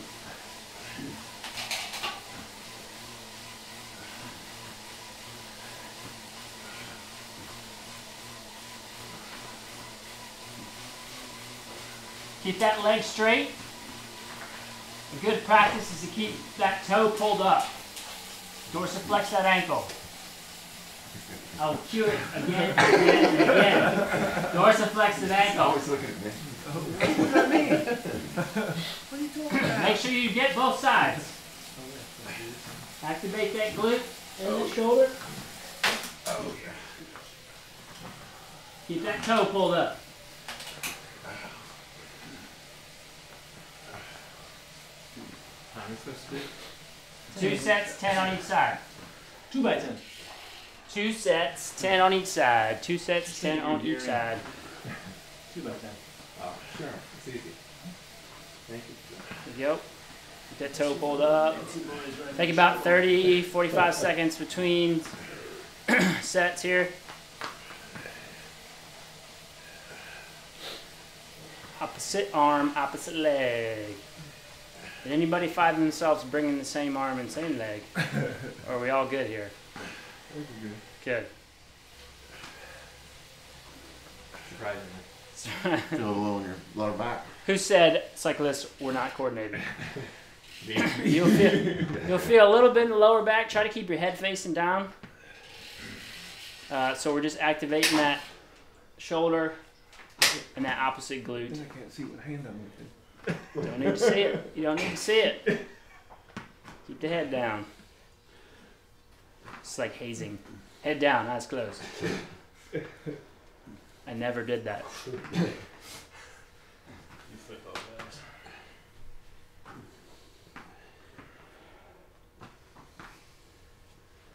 Keep that leg straight. A good practice is to keep that toe pulled up. Dorsiflex that ankle. I'll cue it again and again and again. Dorsiflex that ankle. Always looking at me. What does that mean? What are you talking about? Make sure you get both sides. Activate that glute and the shoulder. Keep that toe pulled up. How many supposed to do? 2 sets, 10 on each side. 2 by 10. 2 sets, 10 on each side. 2 sets, 10 on each side. 2 by 10. Oh, sure. It's easy. Thank you. Yep. Get that toe pulled up. Take about 30, 45 seconds between sets here. Opposite arm, opposite leg. Did anybody find themselves bringing the same arm and same leg? Or are we all good here? Good. Surprisingly. Feel a little in your lower back. Who said cyclists were not coordinated? You'll feel a little bit in the lower back. Try to keep your head facing down. So we're just activating that shoulder and that opposite glute. I can't see what hand I'm lifting. You don't need to see it. You don't need to see it. Keep the head down. It's like hazing. Head down, eyes closed. I never did that. You flip those guys.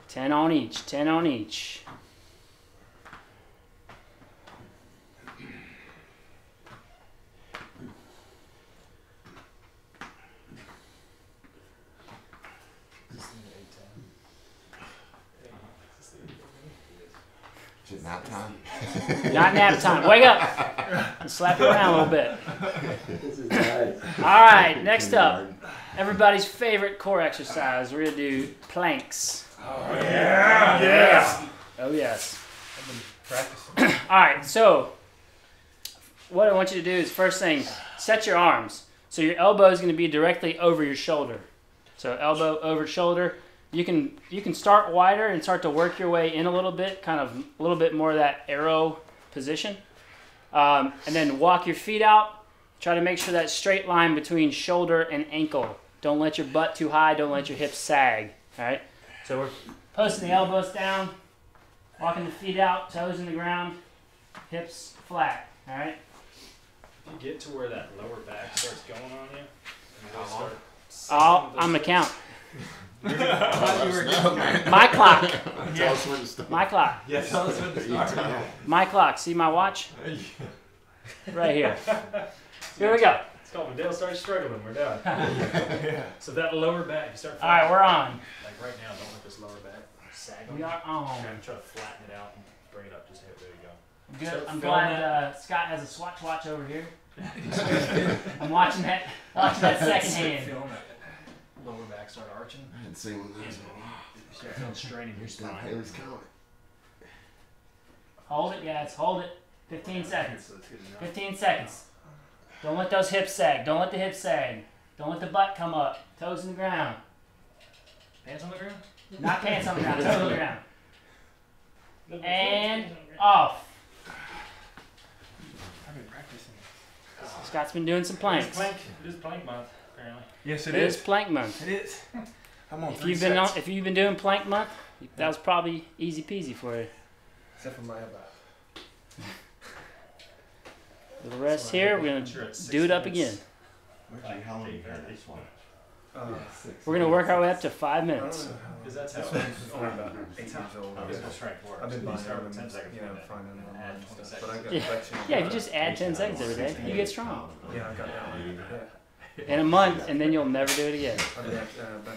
Ten on each. 10 on each. Is it nap time? Not nap time. Wake up. And slap it around a little bit. This is nice. All right, next up. Everybody's favorite core exercise. We're gonna do planks. Oh, yeah. Yeah. Oh yes. I've been practicing. All right. So what I want you to do is first thing, set your arms. So your elbow is going to be directly over your shoulder. So elbow over shoulder. You can start wider and start to work your way in a little bit, kind of a little bit more of that arrow position. And then walk your feet out. Try to make sure that straight line between shoulder and ankle. Don't let your butt too high. Don't let your hips sag. All right. So we're posting the elbows down, walking the feet out, toes in the ground, hips flat. All right. If you get to where that lower back starts going on you, I'm the count. Man. My clock. Tell us when to stop. My clock. Yeah, tell us when to start. My clock. See my watch? Right here. Here we go. It's called when Dale starts struggling, we're done. So that lower back, you start. All right, we're on. Like right now, don't let this lower back sag on We you. are on. Try to flatten it out and bring it up just a hair. There you go. Good. Start I'm feeling glad Scott has a Swatch watch over here. I'm watching that second hand. Feeling that lower back start arching. I didn't see one of those. You start feeling strain in your spine. Haley's coming. Hold it, guys. Hold it. 15 seconds. So that's good enough. 15 seconds. Don't let those hips sag. Don't let the hips sag. Don't let the butt come up. Toes in the ground. Pants on the ground? Not pants on the ground. Toes on the ground. And off. I've been practicing. Scott's been doing some planks. It is plank month, apparently. Yes, It is plank month. It is. I'm on If 3 you've been sets. if you've been doing plank month, that was probably easy peasy for you. Except for my elbow. The rest here, we're gonna do it up again. How long have you had this one? We're gonna work our way up to 5 I don't minutes. know how. Because that's This how one's only about 8 years old. This is strength works. I've been You buying start them with 10 and, seconds. you know, finding them online Add and 20 stuff. But I got a Yeah. collection. Yeah, if you just add 10 seconds every day, you get strong. Yeah, I got that one. Yeah. In a month, and then you'll never do it again. I've got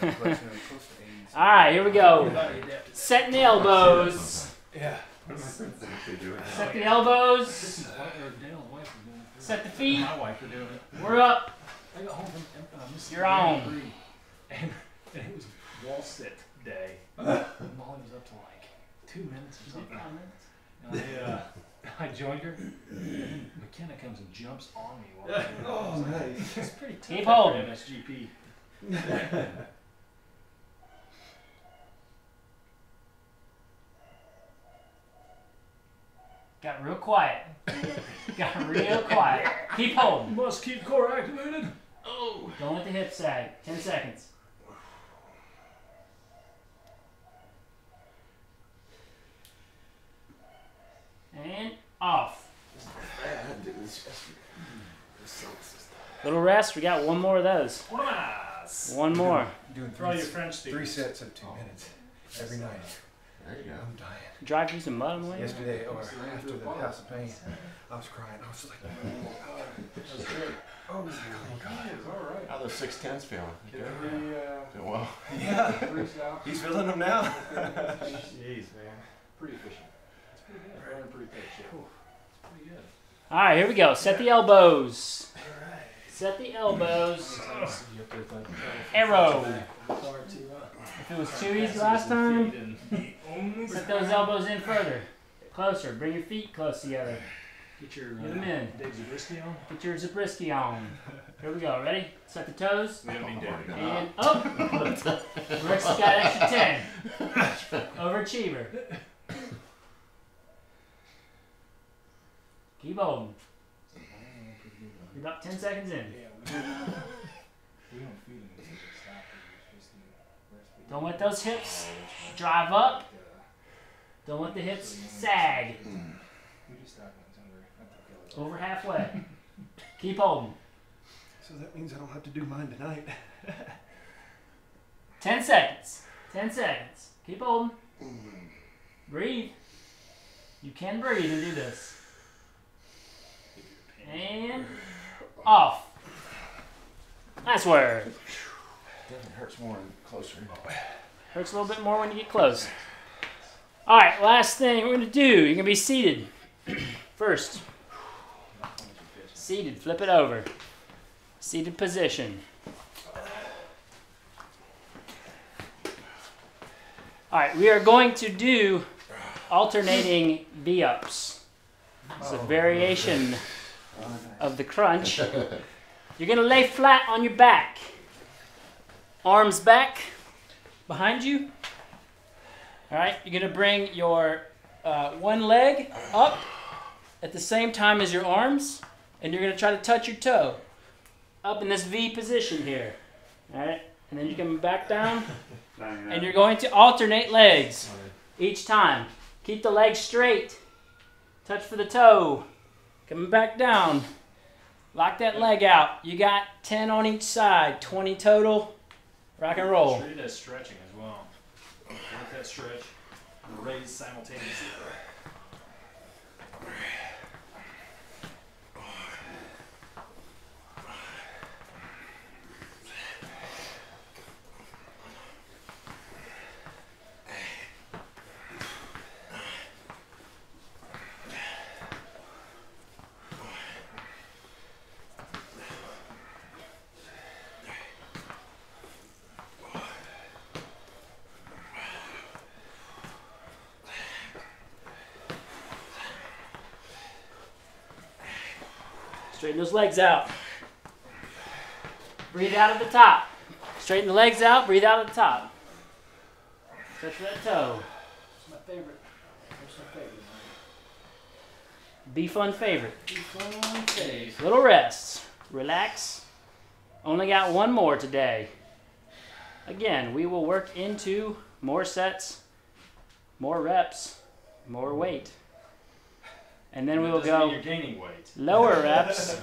a collection of close to 80. All right, here we go. Setting the elbows. Yeah. Set the elbows. Set the feet. My wife are doing it. We're up. I got home from Mississippi. You're on. And it was wall sit day. Molly was up to like 2 minutes or something. And I joined her. And then McKenna comes and jumps on me while I'm doing it. Oh, nice. It's pretty tough. Keep holding. after MSGP. Got real quiet. Got real quiet. Keep holding. Must keep core activated. Oh. Don't let the hips sag. 10 seconds. And off. Little rest. We got one more of those. One more. Doing Throw your French 3 speakers. sets of 2 minutes every night. There you go. I'm dying. Drive through some mud on the way. Yesterday, or after the House of Pain, I was crying. I was just like, oh my God. How are those 6'10s feeling? Good. Doing well. Yeah. He's feeling them now. Jeez, man. Pretty efficient. It's pretty good. Running pretty tight shit. It's pretty good. All right, here we go. Set the elbows. Set the elbows. Arrow. If it was too easy last time, set those elbows in further. Closer. Bring your feet close together. Get your Get them in. Dave Zabriskie on. Get your Zabriskie on. Here we go. Ready? Set the toes. We don't need Dave. And up. Rick's got extra 10. Overachiever. Keep holding. You're about 10 seconds in. Don't let those hips drive up. Don't let the hips sag. Over halfway. Keep holding. So that means I don't have to do mine tonight. 10 seconds. 10 seconds. Keep holding. Breathe. You can breathe and do this. And off. Nice work. Definitely hurts more and closer. Hurts a little bit more when you get close. All right, last thing we're going to do, you're going to be seated. First. Seated, flip it over. Seated position. right, we are going to do alternating V-ups. It's a variation of the crunch. You're gonna lay flat on your back. Arms back, behind you. All right, you're gonna bring your one leg up at the same time as your arms, and you're gonna try to touch your toe up in this V position here. All right, and then you're coming back down, and you're going to alternate legs each time. Keep the leg straight. Touch for the toe. Coming back down. Lock that leg out. You got 10 on each side, 20 total. Rock and roll. Treat it as stretching as well. Work that stretch and raise simultaneously. Straighten those legs out. Breathe out at the top. Straighten the legs out, breathe out at the top. Touch for that toe. That's my favorite. That's my favorite. Be fun favorite. Be fun favorite. Little rests. Relax. Only got one more today. Again, we will work into more sets, more reps, more weight. And then we will go you're gaining weight. lower reps,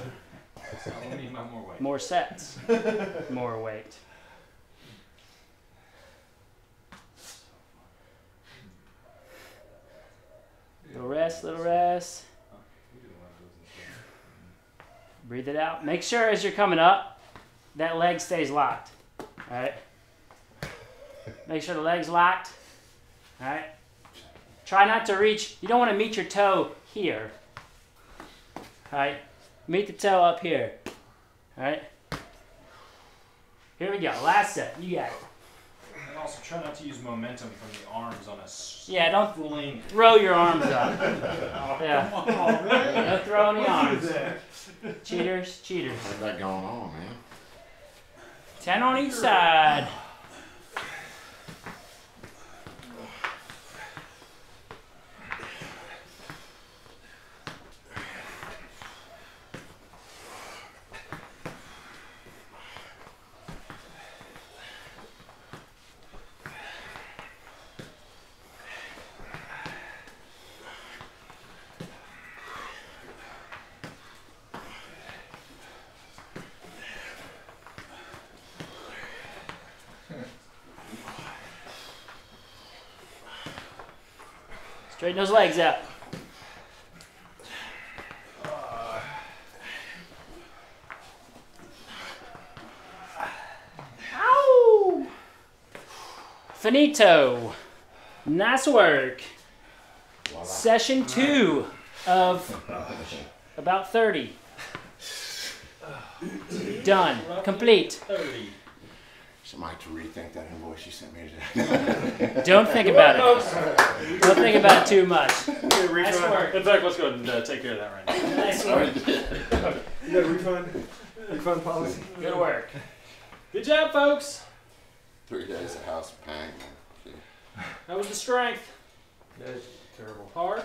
I need more weight. more sets, more weight. Little rest, little rest. Breathe it out. Make sure as you're coming up, that leg stays locked. All right. Make sure the leg's locked. All right. Try not to reach. You don't want to meet your toe here. All right. Meet the toe up here. All right. Here we go. Last set. You got it. And also try not to use momentum from the arms on a Yeah, don't fling. throw your arms up. Yeah. Don't throw any arms. Cheaters, cheaters. What's that going on, man? 10 on each side. Straighten those legs out. Ow! Finito. Nice work. Voila. Session 2 of about 30. Done. Complete. 30. Somebody to rethink that invoice you sent me today. Don't think about it. Don't think about it too much. Nice work. In fact, let's go ahead and take care of that right now. Nice work. You got a refund policy? Good work. Good job, folks. 3 days of house pang. That was the strength. That's terrible. Hard.